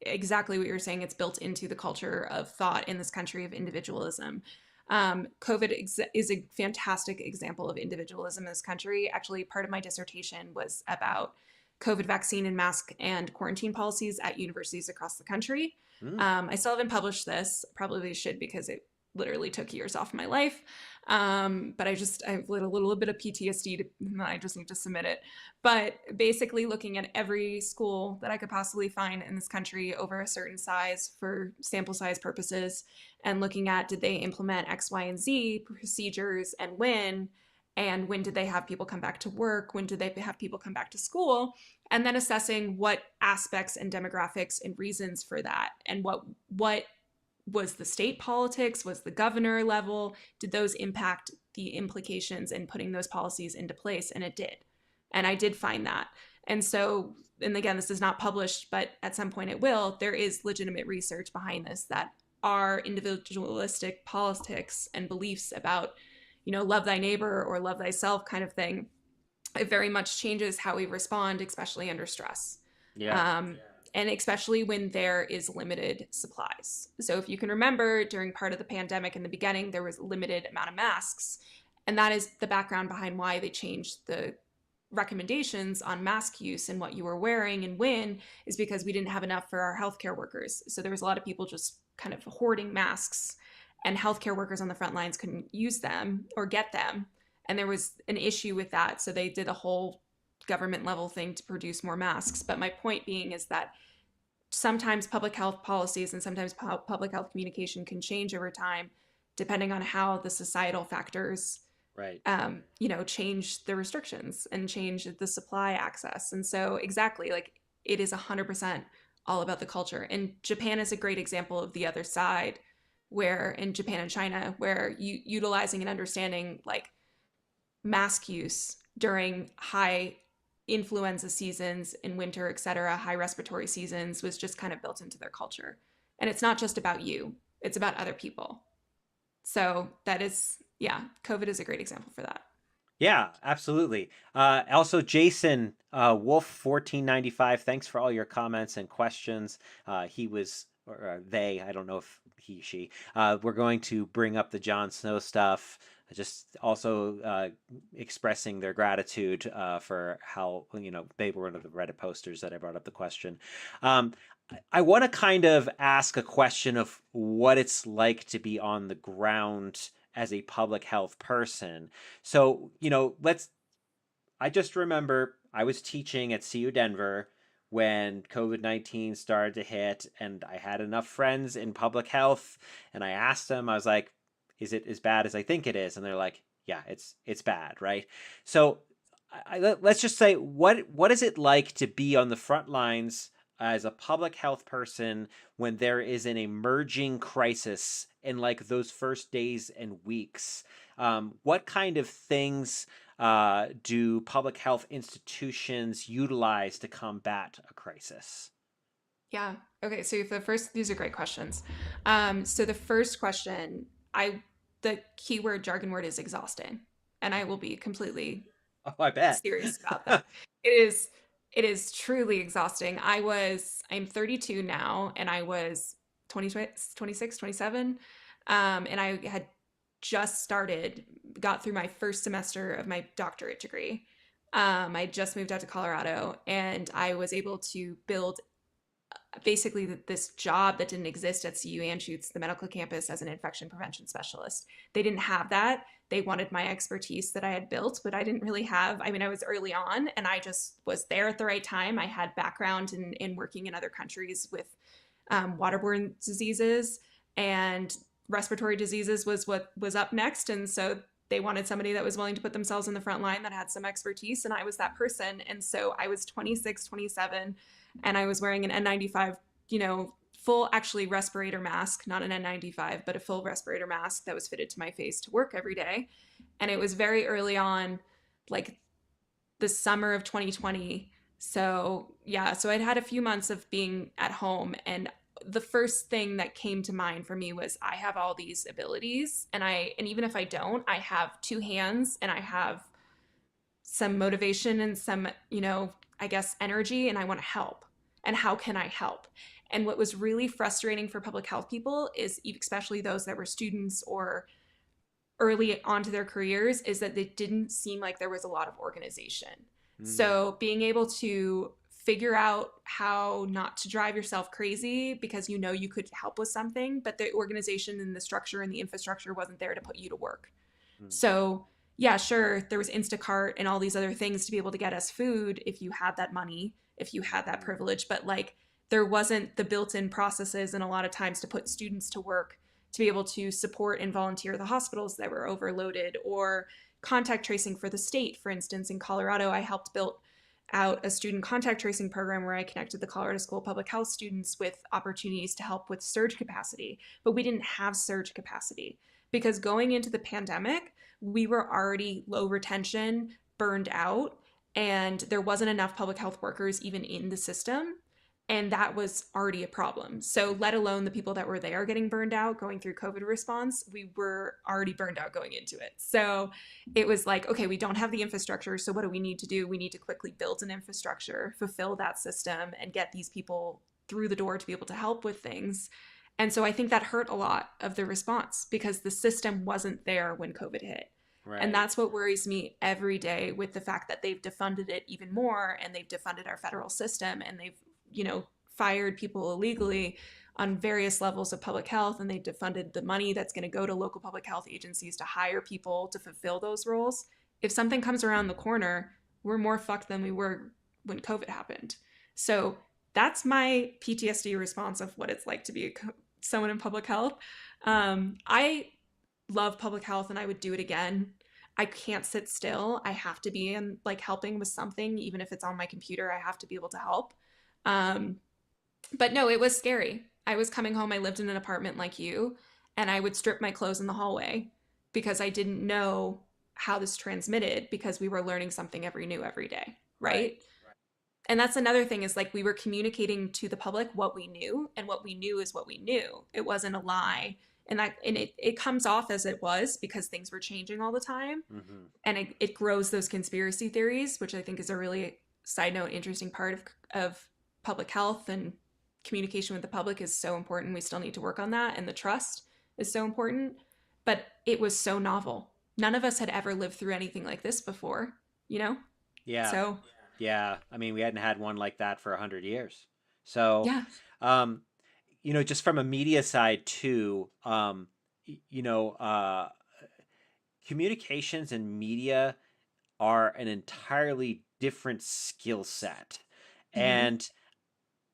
exactly what you're saying, it's built into the culture of thought in this country of individualism. COVID is a fantastic example of individualism in this country. Actually, part of my dissertation was about COVID vaccine and mask and quarantine policies at universities across the country. Mm. I still haven't published this. Probably should because it literally took years off my life. But I've lit a little bit of PTSD I just need to submit it. But basically looking at every school that I could possibly find in this country over a certain size for sample size purposes and looking at did they implement X, Y, and Z procedures and when did they have people come back to work? When did they have people come back to school? And then assessing what aspects and demographics and reasons for that and what was the state politics, was the governor level, did those impact the implications in putting those policies into place? And it did. And I did find that. And so, and again, this is not published, but at some point it will, there is legitimate research behind this that our individualistic politics and beliefs about, love thy neighbor or love thyself kind of thing, it very much changes how we respond, especially under stress. Yeah. Um, and especially when there is limited supplies. So if you can remember, during part of the pandemic in the beginning, there was a limited amount of masks. And that is the background behind why they changed the recommendations on mask use and what you were wearing and when, is because we didn't have enough for our healthcare workers. So there was a lot of people just kind of hoarding masks, and healthcare workers on the front lines couldn't use them or get them. And there was an issue with that. So they did a whole government level thing to produce more masks. But my point being is that sometimes public health policies and sometimes public health communication can change over time, depending on how the societal factors, Right. Change the restrictions and change the supply access. And so exactly, like it is 100% all about the culture. And Japan is a great example of the other side, where in Japan and China, where utilizing and understanding like mask use during high influenza seasons in winter, et cetera, high respiratory seasons was just kind of built into their culture. And it's not just about you, it's about other people. So that is, yeah, COVID is a great example for that. Yeah, absolutely. Also, Jason Wolf 1495. Thanks for all your comments and questions. He was or they. I don't know if he she. We're going to bring up the Jon Snow stuff. Just also expressing their gratitude for how they were one of the Reddit posters that I brought up the question. I want to kind of ask a question of what it's like to be on the ground as a public health person. So, I just remember I was teaching at CU Denver when COVID-19 started to hit, and I had enough friends in public health, and I asked them, I was like, is it as bad as I think it is? And they're like, yeah, it's bad, right? So let's just say, what is it like to be on the front lines as a public health person when there is an emerging crisis in like those first days and weeks? What kind of things do public health institutions utilize to combat a crisis? Yeah. Okay. So these are great questions. So the first question, the keyword jargon word is exhausting, and I will be completely Oh, I bet. serious about that. It is truly exhausting. I'm 32 now, and I was 20, 26, 27. And I had just got through my first semester of my doctorate degree. I just moved out to Colorado, and I was able to build basically this job that didn't exist at CU Anschutz, the medical campus, as an infection prevention specialist. They didn't have that. They wanted my expertise that I had built, but I didn't really have. I mean, I was early on, and I just was there at the right time. I had background in working in other countries with waterborne diseases, and respiratory diseases was what was up next. And so they wanted somebody that was willing to put themselves in the front line that had some expertise, and I was that person. And so I was 26, 27, and I was wearing an N95, full actually respirator mask, not an N95, but a full respirator mask that was fitted to my face to work every day. And it was very early on, like the summer of 2020. So yeah, so I'd had a few months of being at home, and the first thing that came to mind for me was I have all these abilities, and even if I don't, I have two hands, and I have some motivation and some, I guess energy, and I want to help. And how can I help? And what was really frustrating for public health people is, especially those that were students or early onto their careers, is that it didn't seem like there was a lot of organization. So being able to figure out how not to drive yourself crazy because you could help with something, but the organization and the structure and the infrastructure wasn't there to put you to work. So yeah, sure, there was Instacart and all these other things to be able to get us food if you had that money, if you had that privilege, but like there wasn't the built-in processes and a lot of times to put students to work to be able to support and volunteer the hospitals that were overloaded, or contact tracing for the state. For instance, in Colorado, I helped build out a student contact tracing program where I connected the Colorado School of Public Health students with opportunities to help with surge capacity. But we didn't have surge capacity because going into the pandemic, we were already low retention, burned out, and there wasn't enough public health workers even in the system. And that was already a problem. So let alone the people that were there getting burned out going through COVID response, we were already burned out going into it. So it was like, okay, we don't have the infrastructure. So what do we need to do? We need to quickly build an infrastructure, fulfill that system, and get these people through the door to be able to help with things. And so I think that hurt a lot of the response because the system wasn't there when COVID hit. Right. And that's what worries me every day with the fact that they've defunded it even more, and they've defunded our federal system, and they've fired people illegally on various levels of public health, and they defunded the money that's going to go to local public health agencies to hire people to fulfill those roles. If something comes around the corner, we're more fucked than we were when COVID happened. So that's my PTSD response of what it's like to be someone in public health. I love public health and I would do it again. I can't sit still. I have to be in helping with something, even if it's on my computer. I have to be able to help. But no, it was scary. I was coming home. I lived in an apartment like you, and I would strip my clothes in the hallway because I didn't know how this transmitted because we were learning something new every day. Right. And that's another thing is we were communicating to the public what we knew, and what we knew is what we knew. It wasn't a lie. And it comes off as it was because things were changing all the time. Mm-hmm. And it grows those conspiracy theories, which I think is a really, side note, interesting part of public health, and communication with the public is so important. We still need to work on that. And the trust is so important. But it was so novel. None of us had ever lived through anything like this before, Yeah. So. Yeah. I mean, we hadn't had one like that for 100 years. So, yeah. Just from a media side too, communications and media are an entirely different skill set. Mm-hmm. And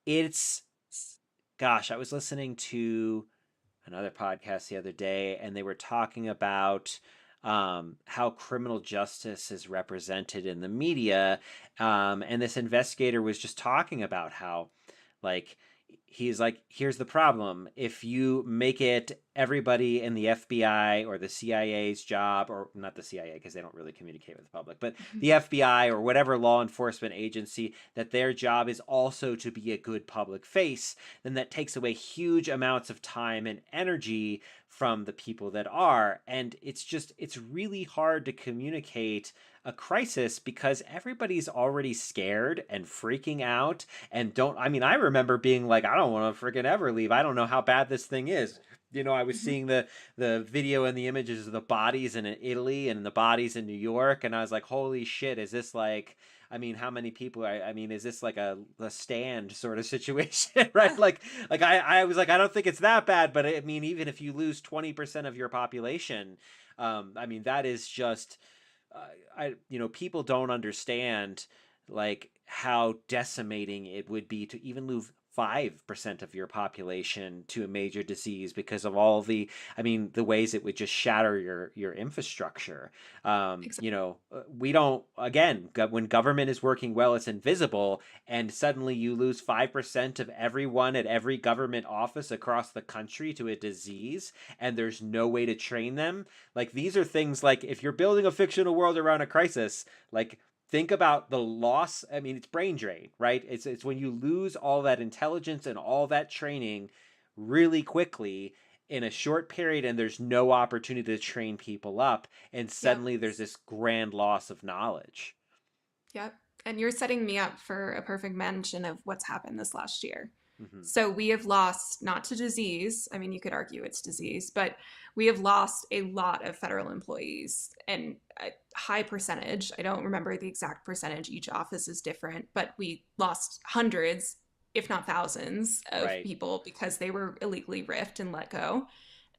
I was listening to another podcast the other day, and they were talking about how criminal justice is represented in the media. And this investigator was just talking about how, he's like, here's the problem. If you make it everybody in the FBI or the CIA's job, or not the CIA because they don't really communicate with the public, but the FBI or whatever law enforcement agency, that their job is also to be a good public face, then that takes away huge amounts of time and energy from the people that are. And it's really hard to communicate a crisis because everybody's already scared and freaking out and I remember being like, I don't want to freaking ever leave. I don't know how bad this thing is. I was seeing the video and the images of the bodies in Italy and the bodies in New York, and I was like, holy shit, is this like, how many people is this like a stand sort of situation, right? I was like, I don't think it's that bad, but even if you lose 20% of your population, that is just people don't understand like how decimating it would be to even lose 5% of your population to a major disease because of all the ways it would just shatter your infrastructure. Exactly. We don't, again, when government is working well, it's invisible, and suddenly you lose 5% of everyone at every government office across the country to a disease, and there's no way to train them. Like, these are things like, if you're building a fictional world around a crisis, like, think about the loss. It's brain drain, right? It's when you lose all that intelligence and all that training really quickly in a short period, and there's no opportunity to train people up, and Yep. suddenly there's this grand loss of knowledge. Yep. And you're setting me up for a perfect mention of what's happened this last year. Mm-hmm. So we have lost, not to disease, you could argue it's disease, but we have lost a lot of federal employees, and a high percentage. I don't remember the exact percentage. Each office is different, but we lost hundreds, if not thousands, of Right. people because they were illegally riffed and let go.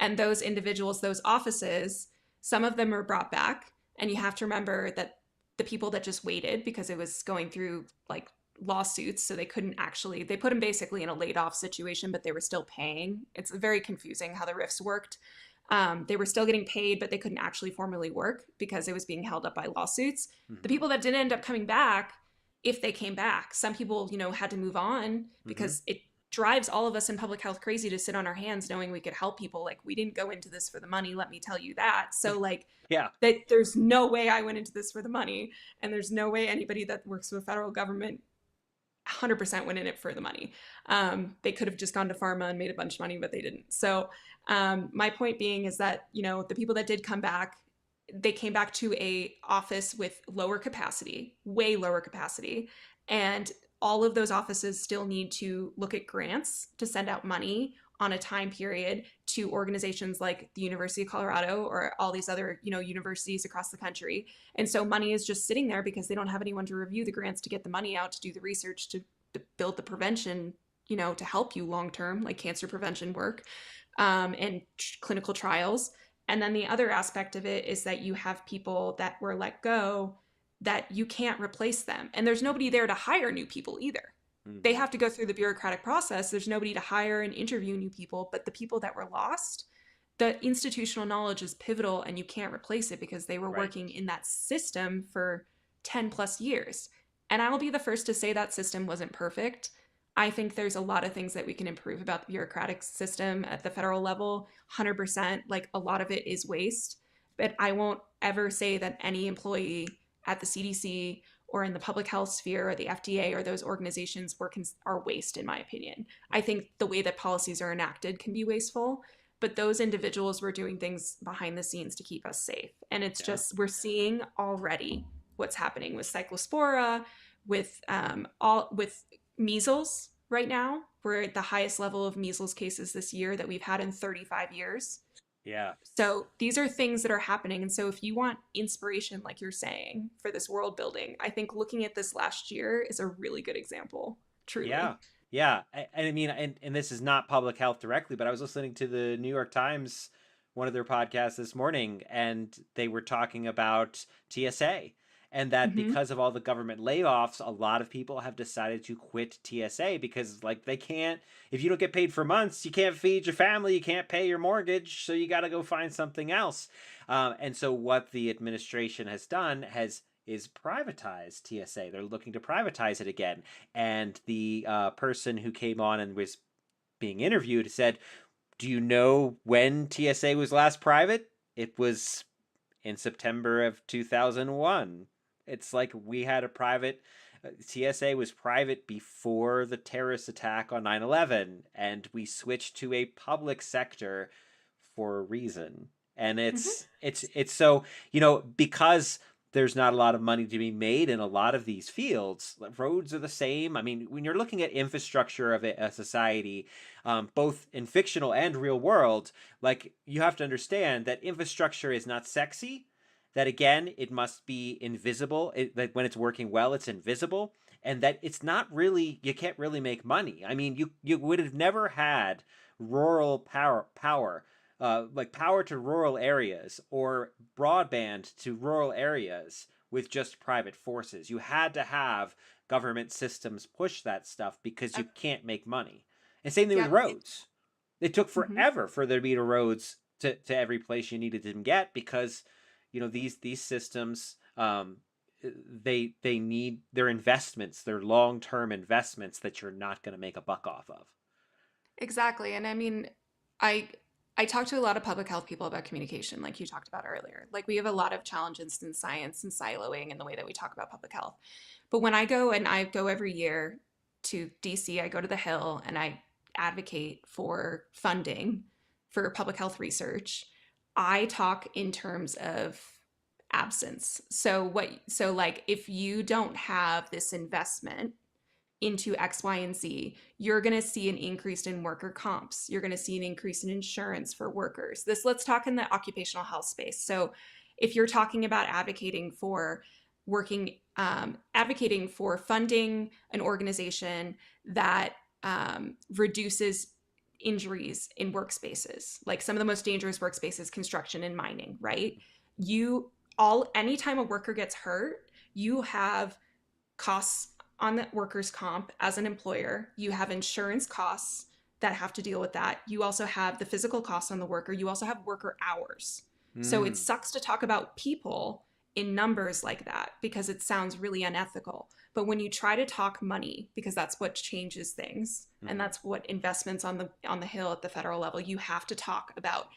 And those individuals, those offices, some of them were brought back. And you have to remember that the people that just waited because it was going through like lawsuits, so they put them basically in a laid off situation, but they were still paying. It's very confusing how the RIFs worked. They were still getting paid, but they couldn't actually formally work because it was being held up by lawsuits. The Mm-hmm. people that didn't end up coming back, if they came back, some people, had to move on Mm-hmm. because it drives all of us in public health crazy to sit on our hands knowing we could help people. Like, we didn't go into this for the money, let me tell you that. So like, Yeah. that there's no way I went into this for the money, and there's no way anybody that works for the federal government 100% went in it for the money. They could have just gone to pharma and made a bunch of money, but they didn't. So my point being is that, the people that did come back, they came back to a office with lower capacity, way lower capacity. And all of those offices still need to look at grants to send out money on a time period to organizations like the University of Colorado or all these other, universities across the country. And so money is just sitting there because they don't have anyone to review the grants, to get the money out, to do the research, to build the prevention, to help you long term, like cancer prevention work, and clinical trials. And then the other aspect of it is that you have people that were let go that you can't replace them. And there's nobody there to hire new people either. They Mm-hmm. have to go through the bureaucratic process. There's nobody to hire and interview new people, but the people that were lost, the institutional knowledge is pivotal, and you can't replace it because they were Right. working in that system for 10 plus years. And I will be the first to say that system wasn't perfect. I think there's a lot of things that we can improve about the bureaucratic system at the federal level. 100%, like, a lot of it is waste, but I won't ever say that any employee at the CDC or in the public health sphere or the FDA or those organizations are waste, in my opinion. I think the way that policies are enacted can be wasteful, but those individuals were doing things behind the scenes to keep us safe. And it's Yeah. just, we're seeing already what's happening with cyclospora, with measles right now. We're at the highest level of measles cases this year that we've had in 35 years. Yeah. So these are things that are happening. And so if you want inspiration, like you're saying, for this world building, I think looking at this last year is a really good example, Yeah. truly. Yeah. And this is not public health directly, but I was listening to the New York Times, one of their podcasts this morning, and they were talking about TSA, and that Mm-hmm. because of all the government layoffs, a lot of people have decided to quit TSA because, like, they can't, if you don't get paid for months, you can't feed your family, you can't pay your mortgage, so you got to go find something else. And so what the administration has done is privatize TSA. They're looking to privatize it again. And the person who came on and was being interviewed said, "Do you know when TSA was last private? It was in September of 2001. It's like we had a private, TSA was private before the terrorist attack on 9/11, and we switched to a public sector for a reason." And Hmm. it's so, because there's not a lot of money to be made in a lot of these fields. Roads are the same. I mean, when you're looking at infrastructure of a society, both in fictional and real world, like, you have to understand that infrastructure is not sexy. That again, it must be invisible. That when it's working well, it's invisible, and that it's not really, you can't really make money. I mean, you would have never had rural power, like power to rural areas or broadband to rural areas with just private forces. You had to have government systems push that stuff because you Yep. can't make money. And same thing with Yep. roads. It took Hmm. forever for there to be roads to every place you needed to get, because these systems, they need their investments, their long-term investments that you're not going to make a buck off of. Exactly. And I mean, I I talk to a lot of public health people about communication, like you talked about earlier. Like we have a lot of challenges in science and siloing and the way that we talk about public health. But when I go every year to DC, I go to the Hill and I advocate for funding for public health research. I talk in terms of absence. So like if you don't have this investment into X, Y, and Z, you're going to see an increase in worker comps. You're going to see an increase in insurance for workers. Let's talk in the occupational health space. So, if you're talking about advocating for funding an organization that reduces injuries in workspaces, like some of the most dangerous workspaces, construction and mining, right? You anytime a worker gets hurt, you have costs on the workers' comp as an employer. You have insurance costs that have to deal with that. You also have the physical costs on the worker. You also have worker hours. So it Mm. sucks to talk about people in numbers like that because it sounds really unethical. But when you try to talk money, because that's what changes things, and Hmm. that's what investments on the Hill at the federal level, you have to talk about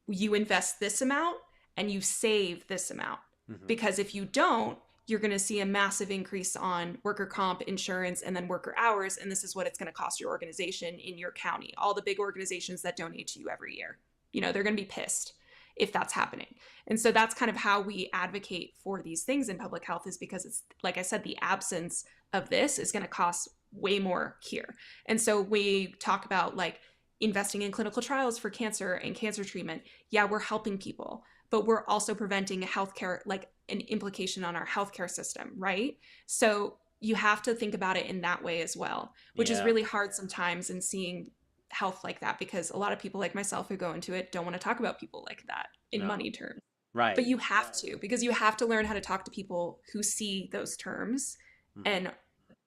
you invest this amount and you save this amount. Hmm. Because if you don't, you're going to see a massive increase on worker comp, insurance, and then worker hours. And this is what it's going to cost your organization in your county. All the big organizations that donate to you every year, they're going to be pissed if that's happening. And so that's kind of how we advocate for these things in public health, is because it's, like I said, the absence of this is going to cost way more here. And so we talk about like investing in clinical trials for cancer and cancer treatment. Yeah, we're helping people, but we're also preventing a healthcare, like an implication on our healthcare system, right? So you have to think about it in that way as well, which is Yeah. really hard sometimes in seeing health like that, because a lot of people like myself who go into it don't want to talk about people like that in No. money terms. But Right. you have to, because you have to learn how to talk to people who see those terms, Hmm. and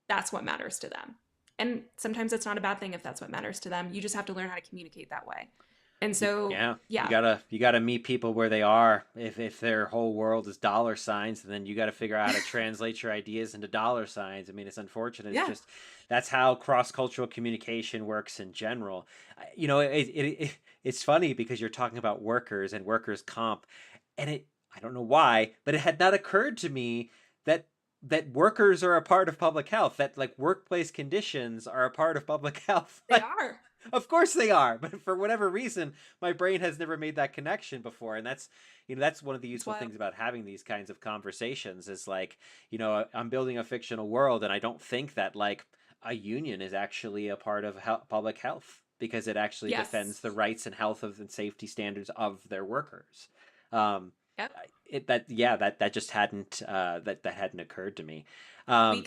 that's what matters to them. And sometimes it's not a bad thing if that's what matters to them. You just have to learn how to communicate that way. And so, Yeah, you yeah, gotta meet people where they are. If their whole world is dollar signs, then you got to figure out how to translate your ideas into dollar signs. I mean, it's unfortunate. It's yeah, just that's how cross cultural communication works in general. It's funny because you're talking about workers and workers comp, and I don't know why, but it had not occurred to me that workers are a part of public health. That like workplace conditions are a part of public health. they are. Of course they are, but for whatever reason, my brain has never made that connection before, and that's one of the It's useful wild. things about having these kinds of conversations is like, I'm building a fictional world, and I don't think that like a union is actually a part of public health because it actually defends Yes. the rights and health of and safety standards of their workers. Um, Yep. it that yeah that just hadn't that hadn't occurred to me. Um,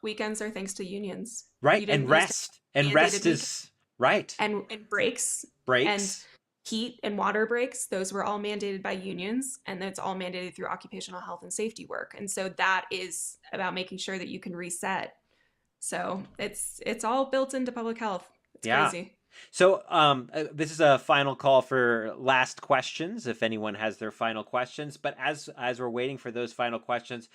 Weekends are thanks to unions. right, You didn't used to have and mandated rest weekends, is right. and breaks and Breaks. heat and water breaks. Those were all mandated by unions, and it's all mandated through occupational health and safety work. And so that is about making sure that you can reset. So it's all built into public health. It's Yeah. crazy. So, this is a final call for last questions. If anyone has their final questions, but as we're waiting for those final questions,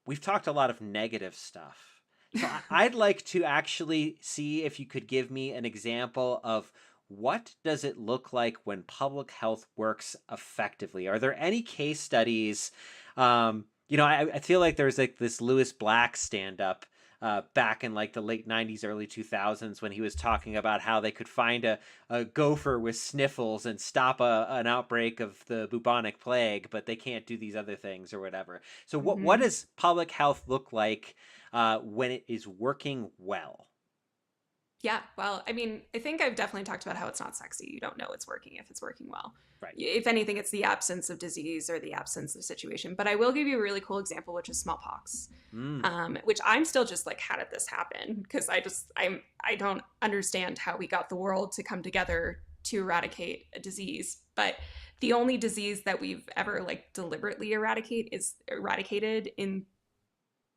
we've talked a lot of negative stuff. So I'd like to actually see if you could give me an example of what does it look like when public health works effectively? Are there any case studies? I feel like there's like this Lewis Black stand up back in like the late 90s, early 2000s when he was talking about how they could find a gopher with sniffles and stop an outbreak of the bubonic plague, but they can't do these other things or whatever. So what Hmm. does public health look like when it is working well? Yeah, well, I mean, I think I've definitely talked about how it's not sexy. You don't know it's working if it's working well. Right. If anything, it's the absence of disease or the absence of situation. But I will give you a really cool example, which is smallpox, Mm. which I'm still just like, how did this happen? Because I don't understand how we got the world to come together to eradicate a disease. But the only disease that we've ever like deliberately eradicated in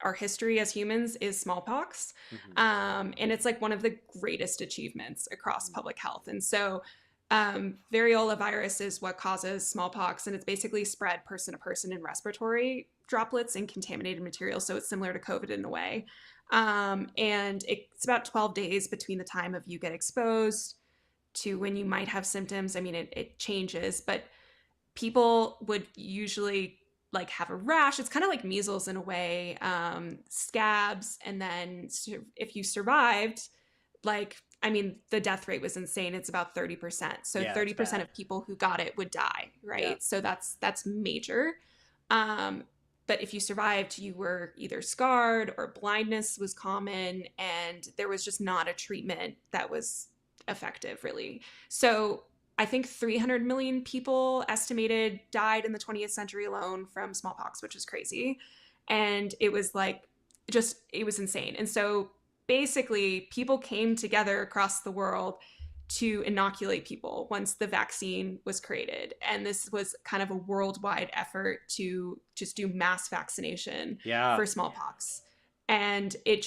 our history as humans is smallpox. Hmm. And it's like one of the greatest achievements across public health. And so, variola virus is what causes smallpox, and it's basically spread person to person in respiratory droplets and contaminated materials. So it's similar to COVID in a way. And it's about 12 days between the time of you get exposed to when you might have symptoms. I mean, it changes, but people would usually like have a rash. It's kind of like measles in a way, scabs. And then if you survived, like, I mean, the death rate was insane. It's about 30%. So Yeah, that's 30% bad. of people who got it would die, Yeah. right? So that's major. Um, but if you survived, you were either scarred or blindness was common, and there was just not a treatment that was effective, really. So I think 300 million people estimated died in the 20th century alone from smallpox, which is crazy. And it was like, it was insane. And so basically, people came together across the world to inoculate people once the vaccine was created. And this was kind of a worldwide effort to just do mass vaccination Yeah. for smallpox. And it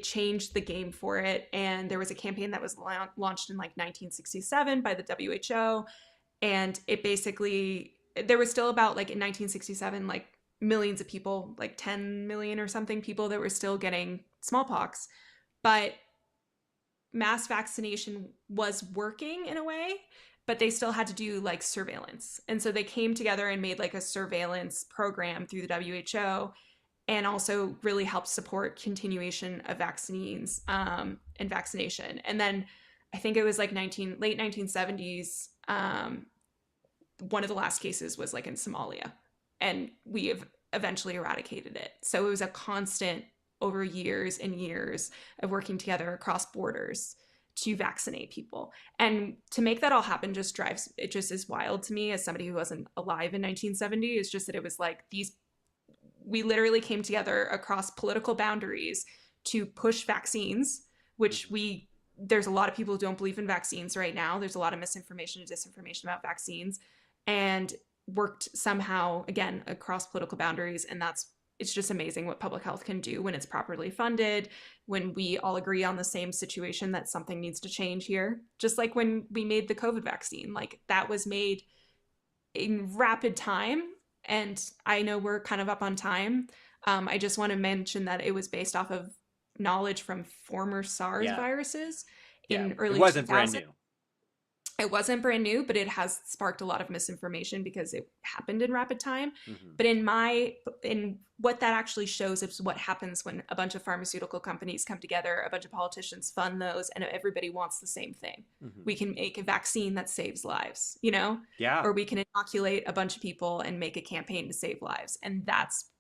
changed the game for it. And there was a campaign that was launched in like 1967 by the WHO. And it basically, there was still about like in 1967, like millions of people, like 10 million or something people that were still getting smallpox. But mass vaccination was working in a way, but they still had to do like surveillance. And so they came together and made like a surveillance program through the WHO, and also really helped support continuation of vaccines, and vaccination. And then I think it was like late 1970s. One of the last cases was like in Somalia, and we have eventually eradicated it. So it was a constant over years and years of working together across borders to vaccinate people. And to make that all happen just is wild to me as somebody who wasn't alive in 1970. It's just that it was like we literally came together across political boundaries to push vaccines, which Hmm. there's a lot of people who don't believe in vaccines right now. There's a lot of misinformation and disinformation about vaccines, and worked somehow again across political boundaries. And it's just amazing what public health can do when it's properly funded, when we all agree on the same situation that something needs to change here. Just like when we made the COVID vaccine, like that was made in rapid time. And I know we're kind of up on time. I just want to mention that it was based off of knowledge from former SARS Yeah. viruses Yeah. in It early wasn't brand 2000. new. It wasn't brand new, but it has sparked a lot of misinformation because it happened in rapid time. Hmm. But in what that actually shows is what happens when a bunch of pharmaceutical companies come together, a bunch of politicians fund those, and everybody wants the same thing. Hmm. We can make a vaccine that saves lives, you know? Yeah. Or we can inoculate a bunch of people and make a campaign to save lives. And that's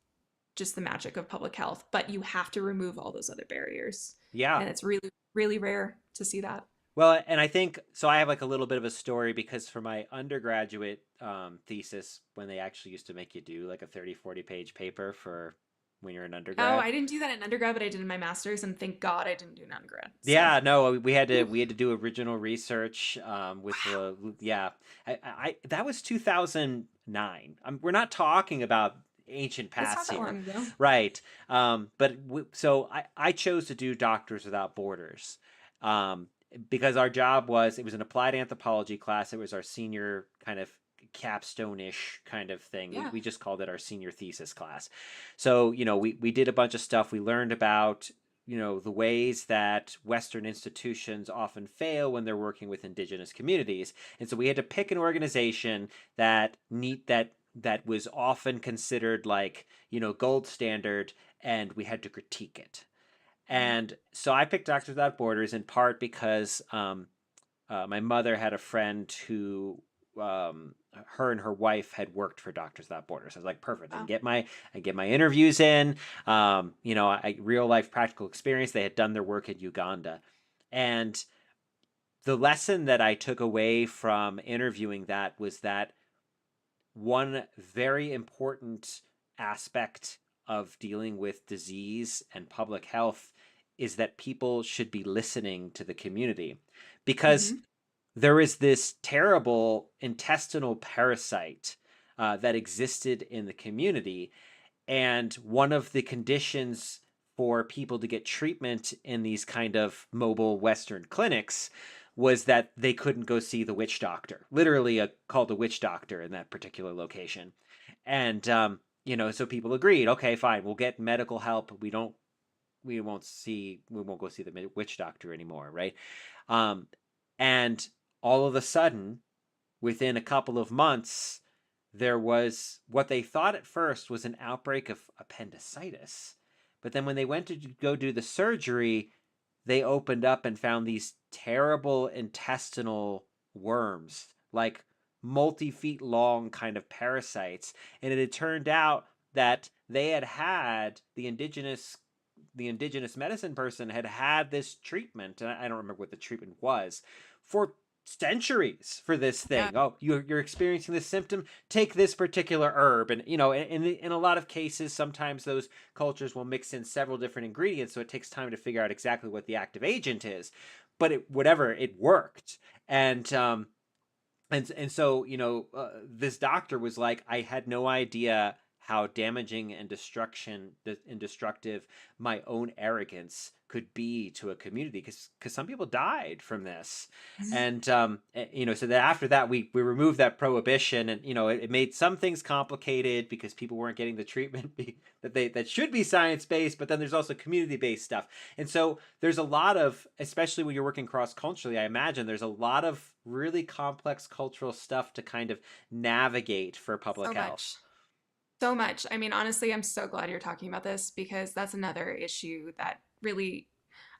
just the magic of public health. But you have to remove all those other barriers. Yeah. And it's really, really rare to see that. Well, and I think so. I have like a little bit of a story because for my undergraduate thesis, when they actually used to make you do like a 30, 40 page paper for when you're an Oh, undergrad. I didn't do that in undergrad, but I did in my master's, and thank God I didn't do an undergrad. So, Yeah, no, whew. we had to do original research with Wow, the yeah. That was 2009. We're not talking about ancient that's not past that here, long ago. right? So I chose to do Doctors Without Borders. Um, because our job was it was an applied anthropology class. It was our senior kind of capstone-ish kind of thing. Yeah. We just called it our senior thesis class. So, we did a bunch of stuff. We learned about the ways that Western institutions often fail when they're working with indigenous communities. And so we had to pick an organization that was often considered like, gold standard, and we had to critique it. And so I picked Doctors Without Borders in part because my mother had a friend who, her and her wife had worked for Doctors Without Borders. I was like, perfect. Wow. I get my interviews in. Real life practical experience. They had done their work in Uganda, and the lesson that I took away from interviewing that was that one very important aspect of dealing with disease and public health is that people should be listening to the community, because Hmm. there is this terrible intestinal parasite that existed in the community. And one of the conditions for people to get treatment in these kind of mobile Western clinics was that they couldn't go see the witch doctor, literally called a witch doctor in that particular location. And, so people agreed, okay, fine, we'll get medical help. We won't go see the witch doctor anymore. Right. Um, and all of a sudden, within a couple of months, there was what they thought at first was an outbreak of appendicitis. But then when they went to go do the surgery, they opened up and found these terrible intestinal worms, like multi-feet long kind of parasites. And it had turned out that they had the indigenous medicine person had this treatment, and I don't remember what the treatment was, for centuries for this Yeah. thing. Oh, you're experiencing this symptom, take this particular herb. And in a lot of cases, sometimes those cultures will mix in several different ingredients, so it takes time to figure out exactly what the active agent is, but it worked. And this doctor was like, I had no idea how damaging and destructive my own arrogance could be to a community, because some people died from this. And so that after that we removed that prohibition, and it made some things complicated because people weren't getting the treatment that should be science-based, but then there's also community-based stuff. And so there's a lot of, especially when you're working cross-culturally, I imagine there's a lot of really complex cultural stuff to kind of navigate for public So health. much. So much. I mean, honestly, I'm so glad you're talking about this because that's another issue that really,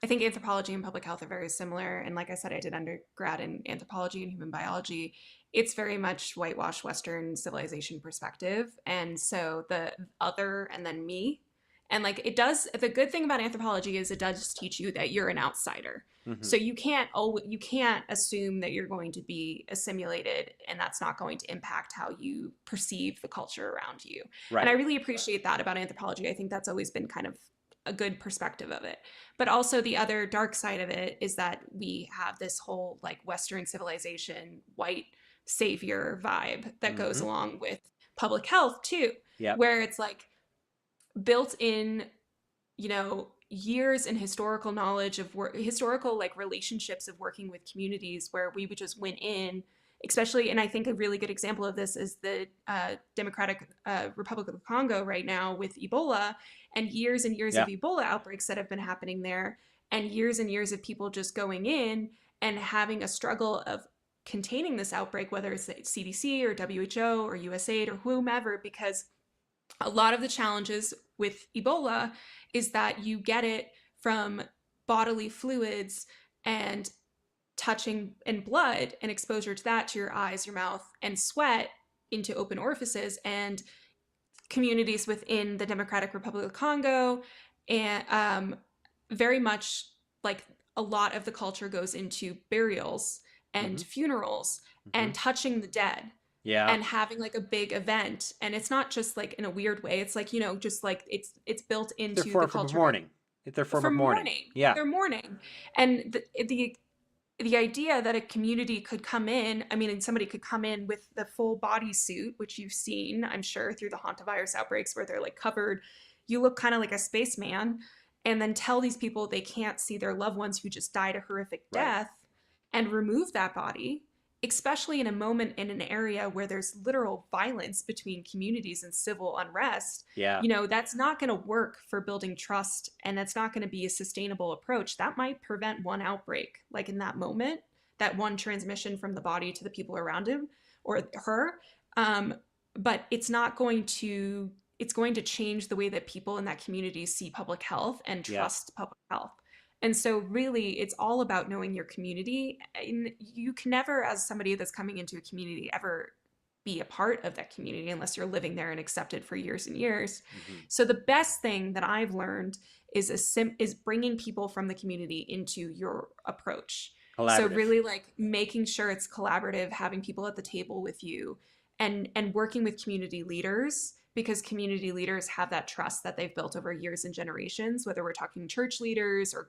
I think anthropology and public health are very similar. And like I said, I did undergrad in anthropology and human biology. It's very much whitewashed Western civilization perspective. And so the other and then me. And like it does, the good thing about anthropology is it does teach you that you're an outsider. Hmm. So you can't assume that you're going to be assimilated and that's not going to impact how you perceive the culture around you. And I Right. really appreciate that about anthropology. I think that's always been kind of a good perspective of it. But also the other dark side of it is that we have this whole like Western civilization, white savior vibe that goes Hmm. along with public health too, Yep. where it's like built in, years and historical knowledge of historical like relationships of working with communities where we would just went in, especially. And I think a really good example of this is the Democratic Republic of Congo right now with Ebola, and years of Yeah. Ebola outbreaks that have been happening there, and years of people just going in and having a struggle of containing this outbreak, whether it's the CDC or WHO or USAID or whomever, because a lot of the challenges with Ebola is that you get it from bodily fluids and touching and blood and exposure to that to your eyes, your mouth, and sweat into open orifices. And communities within the Democratic Republic of Congo, and very much like a lot of the culture goes into burials and Hmm. funerals Hmm. and touching the dead Yeah. and having like a big event. And it's not just like in a weird way, it's like, just like it's built They're into the form of culture mourning. It's their of form for of mourning. mourning. Yeah. They're mourning. And the idea that a community could come in, I mean, and somebody could come in with the full body suit, which you've seen, I'm sure, through the hantavirus outbreaks where they're like covered, you look kind of like a spaceman, and then tell these people they can't see their loved ones who just died a horrific Right. death and remove that body especially in a moment in an area where there's literal violence between communities and civil unrest, Yeah. that's not going to work for building trust, and that's not going to be a sustainable approach. That might prevent one outbreak, like in that moment, that one transmission from the body to the people around him or her. Um, but it's going to change the way that people in that community see public health and Yeah. trust public health. And so, really, it's all about knowing your community. And you can never, as somebody that's coming into a community, ever be a part of that community unless you're living there and accepted for years and years. Hmm. So, the best thing that I've learned is bringing people from the community into your approach. So, Collaborative. really, like making sure it's collaborative, having people at the table with you, and working with community leaders, because community leaders have that trust that they've built over years and generations, whether we're talking church leaders or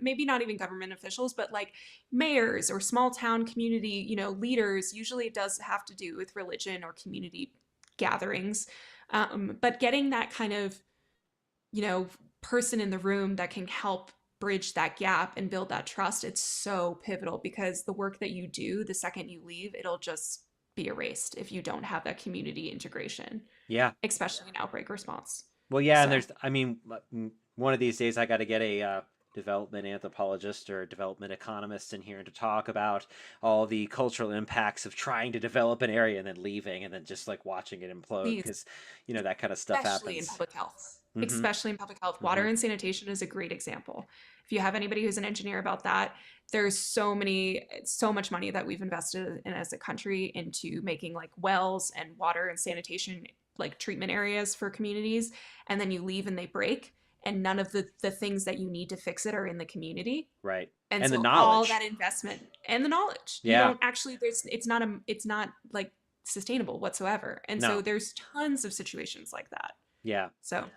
maybe not even government officials, but like mayors or small town community, leaders. Usually it does have to do with religion or community gatherings. But getting that kind of, person in the room that can help bridge that gap and build that trust, it's so pivotal, because the work that you do, the second you leave, it'll just be erased if you don't have that community integration, Yeah. especially in outbreak response. Well, yeah, and So there's, I mean, one of these days I got to get a development anthropologist or development economist in here to talk about all the cultural impacts of trying to develop an area and then leaving and then just like watching it implode please, because, that kind of stuff especially in happens. public health, Hmm. especially in public health, Hmm. water and sanitation is a great example. If you have anybody who's an engineer about that, there's so much money that we've invested in as a country into making like wells and water and sanitation, like treatment areas for communities. And then you leave and they break, and none of the things that you need to fix it are in the community. Right. And And the so all knowledge. that investment and the knowledge, you Yeah. don't actually, it's not like sustainable whatsoever. And so No. there's tons of situations like that. Yeah. So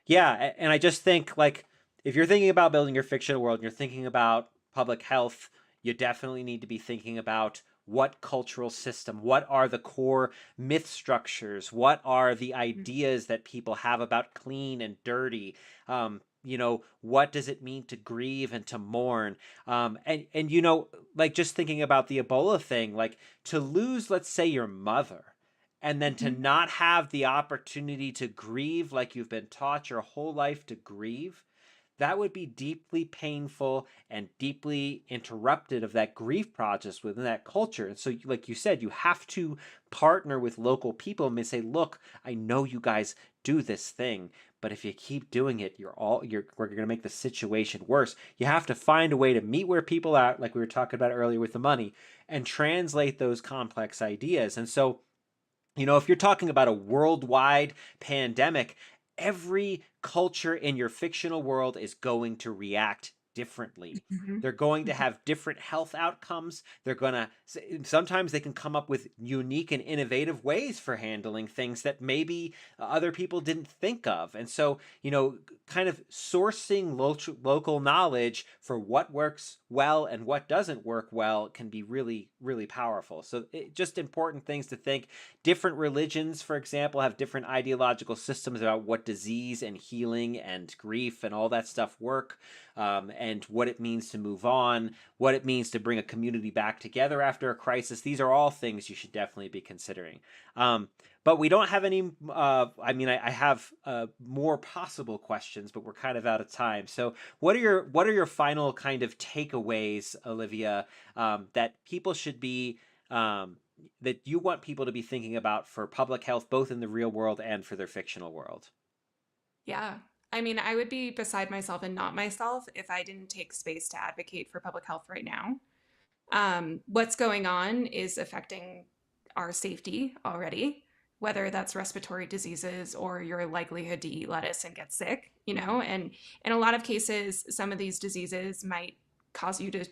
Yeah. And I just think like if you're thinking about building your fictional world and you're thinking about public health, you definitely need to be thinking about what cultural system, what are the core myth structures, what are the ideas that people have about clean and dirty, what does it mean to grieve and to mourn, and like just thinking about the Ebola thing, like to lose, let's say, your mother, and then to mhm. not have the opportunity to grieve like you've been taught your whole life to grieve, that would be deeply painful and deeply interrupted of that grief process within that culture. And so, like you said, you have to partner with local people and say, look, I know you guys do this thing, but if you keep doing it, we're going to make the situation worse. You have to find a way to meet where people are, like we were talking about earlier with the money, and translate those complex ideas. And so, if you're talking about a worldwide pandemic, every culture in your fictional world is going to react differently. Mhm. They're going to Mhm. have different health outcomes. They're going to, sometimes they can come up with unique and innovative ways for handling things that maybe other people didn't think of. And so, kind of sourcing local knowledge for what works well and what doesn't work well can be really, really powerful. So, just important things to think. Different religions, for example, have different ideological systems about what disease and healing and grief and all that stuff work, and what it means to move on, what it means to bring a community back together after a crisis. These are all things you should definitely be considering. But we don't have any, I have more possible questions, but we're kind of out of time. So what are your final kind of takeaways, Olivia, that people should be, that you want people to be thinking about for public health, both in the real world and for their fictional world? Yeah. I mean, I would be beside myself and not myself if I didn't take space to advocate for public health right now. What's going on is affecting our safety already, whether that's respiratory diseases or your likelihood to eat lettuce and get sick, Hmm. and in a lot of cases, some of these diseases might cause you to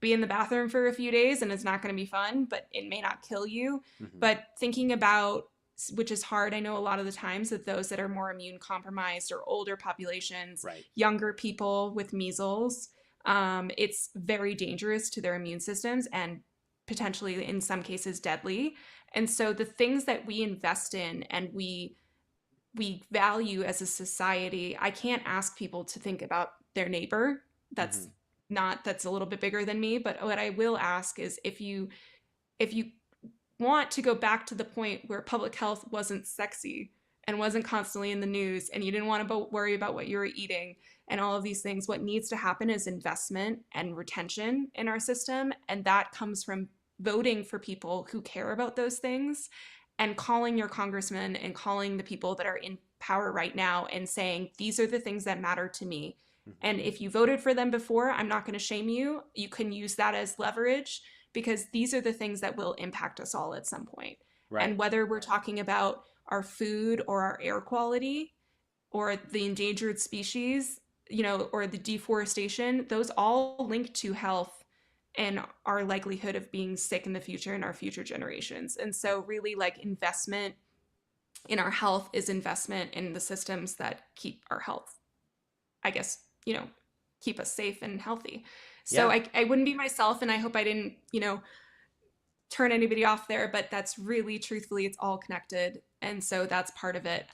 be in the bathroom for a few days, and it's not going to be fun, but it may not kill you. Hmm. But thinking about, which is hard, I know a lot of the times that those that are more immune compromised or older populations, Right. younger people with measles, it's very dangerous to their immune systems and potentially in some cases deadly. And so the things that we invest in and we value as a society, I can't ask people to think about their neighbor that's Hmm. not that's a little bit bigger than me, but what I will ask is, if you if you want to go back to the point where public health wasn't sexy and wasn't constantly in the news and you didn't want to worry about what you were eating and all of these things, what needs to happen is investment and retention in our system. And that comes from voting for people who care about those things and calling your congressman and calling the people that are in power right now and saying, these are the things that matter to me. And if you voted for them before, I'm not going to shame you. You can use that as leverage because these are the things that will impact us all at some point. Right. And whether we're talking about our food or our air quality or the endangered species, or the deforestation, those all link to health and our likelihood of being sick in the future and our future generations. And so really like investment in our health is investment in the systems that keep our health, I guess, keep us safe and healthy. So Yeah. I wouldn't be myself, and I hope I didn't, turn anybody off there, but that's really truthfully, it's all connected. And so that's part of it.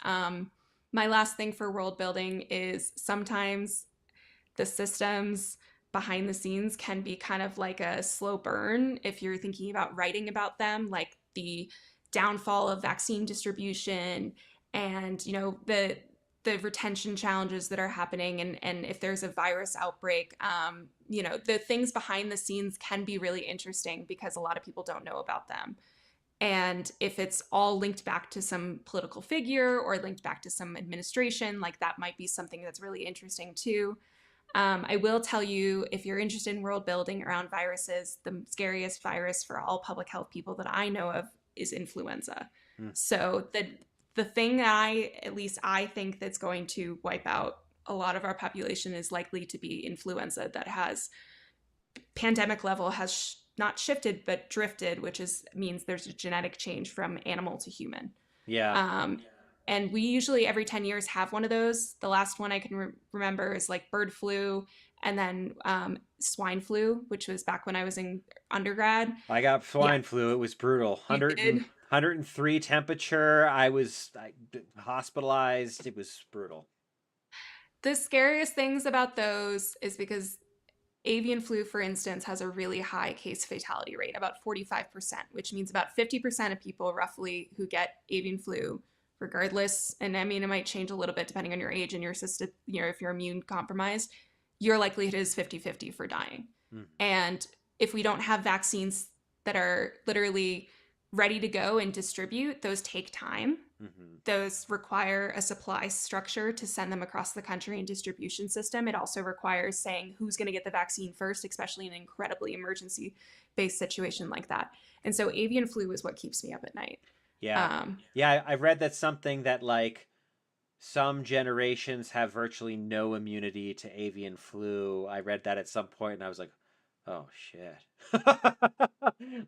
My last thing for world building is sometimes the systems behind the scenes can be kind of like a slow burn if you're thinking about writing about them, like the downfall of vaccine distribution and the retention challenges that are happening, and if there's a virus outbreak, the things behind the scenes can be really interesting because a lot of people don't know about them. And if it's all linked back to some political figure or linked back to some administration, like that might be something that's really interesting too. I will tell you, if you're interested in world building around viruses, the scariest virus for all public health people that I know of is influenza. So the thing that at least I think that's going to wipe out a lot of our population is likely to be influenza that has pandemic level has not shifted but drifted, which means there's a genetic change from animal to human. Yeah. And we usually every 10 years have one of those. The last one I can remember is like bird flu and then swine flu, which was back when I was in undergrad. I got swine flu. It was brutal. You did? 103 temperature. I was hospitalized. It was brutal. The scariest things about those is because avian flu, for instance, has a really high case fatality rate, about 45%, which means about 50% of people roughly who get avian flu, regardless, and I mean, it might change a little bit depending on your age and your system, if you're immune compromised, your likelihood is 50-50 for dying. And if we don't have vaccines that are literally ready to go and distribute, those take time. Those require a supply structure to send them across the country and distribution system. It also requires saying who's going to get the vaccine first, especially in an incredibly emergency-based situation like that. And so avian flu is what keeps me up at night. Yeah. Yeah, I read that something that like some generations have virtually no immunity to avian flu. I read that at some point and I was like, oh shit.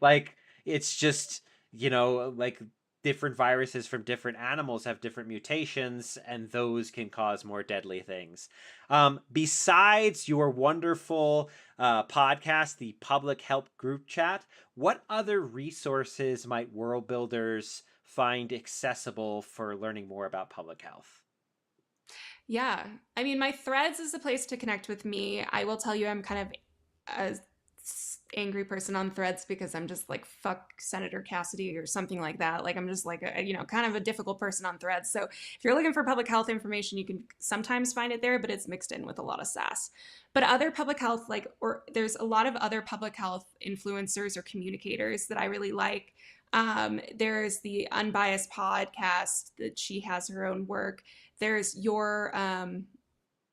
Like it's just, like different viruses from different animals have different mutations, and those can cause more deadly things. Besides your wonderful podcast, the Public Health Group Chat, what other resources might world builders find accessible for learning more about public health? Yeah. I mean, my threads is a place to connect with me. I will tell you, I'm kind of a angry person on threads because I'm just like, fuck Senator Cassidy or something like that. Like, I'm just like, kind of a difficult person on threads. So if you're looking for public health information, you can sometimes find it there, but it's mixed in with a lot of sass. But other public health, there's a lot of other public health influencers or communicators that I really like. There's the Unbiased podcast that she has her own work. There's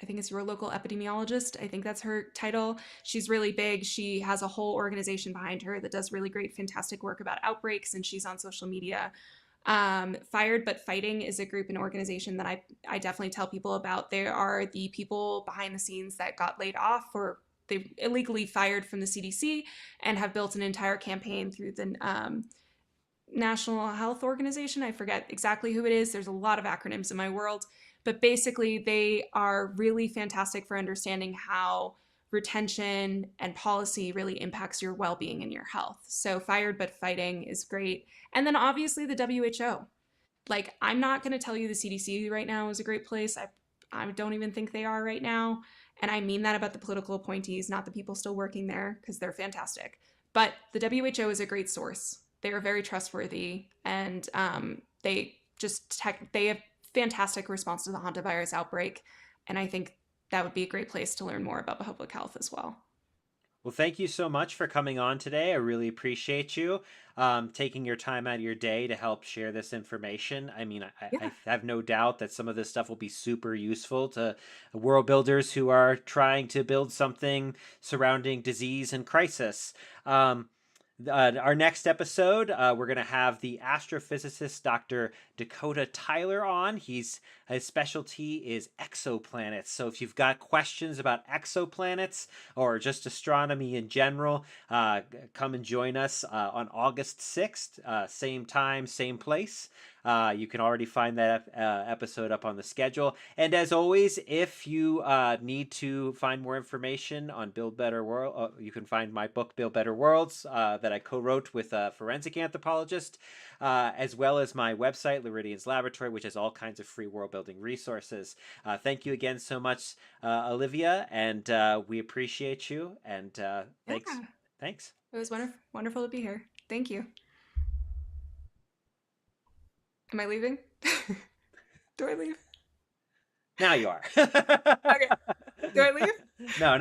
I think it's Your Local Epidemiologist. I think that's her title. She's really big. She has a whole organization behind her that does really great, fantastic work about outbreaks, and she's on social media. Fired But Fighting is a group and organization that I definitely tell people about. They are the people behind the scenes that got laid off or they illegally fired from the CDC and have built an entire campaign through the National Health Organization. I forget exactly who it is. There's a lot of acronyms in my world. But basically, they are really fantastic for understanding how retention and policy really impacts your well-being and your health. So Fired But Fighting is great. And then obviously the WHO. Like, I'm not going to tell you the CDC right now is a great place. I don't even think they are right now. And I mean that about the political appointees, not the people still working there, because they're fantastic. But the WHO is a great source. They are very trustworthy, and they have fantastic response to the hantavirus outbreak, and I think that would be a great place to learn more about public health as well. Well, thank you so much for coming on today. I really appreciate you taking your time out of your day to help share this information. I mean, I Yeah. have no doubt that some of this stuff will be super useful to world builders who are trying to build something surrounding disease and crisis. Um, our next episode, we're going to have the astrophysicist Dr. Dakota Tyler on. His specialty is exoplanets. So if you've got questions about exoplanets or just astronomy in general, come and join us on August 6th, same time, same place. You can already find that episode up on the schedule. And as always, if you need to find more information on Build Better World, you can find my book, Build Better Worlds, that I co-wrote with a forensic anthropologist, as well as my website, Luridian's Laboratory, which has all kinds of free world building resources. Thank you again so much, Olivia, and we appreciate you. And thanks. Yeah. Thanks. It was wonderful to be here. Thank you. Am I leaving? Do I leave? Now you are. Okay. Do I leave? No, no.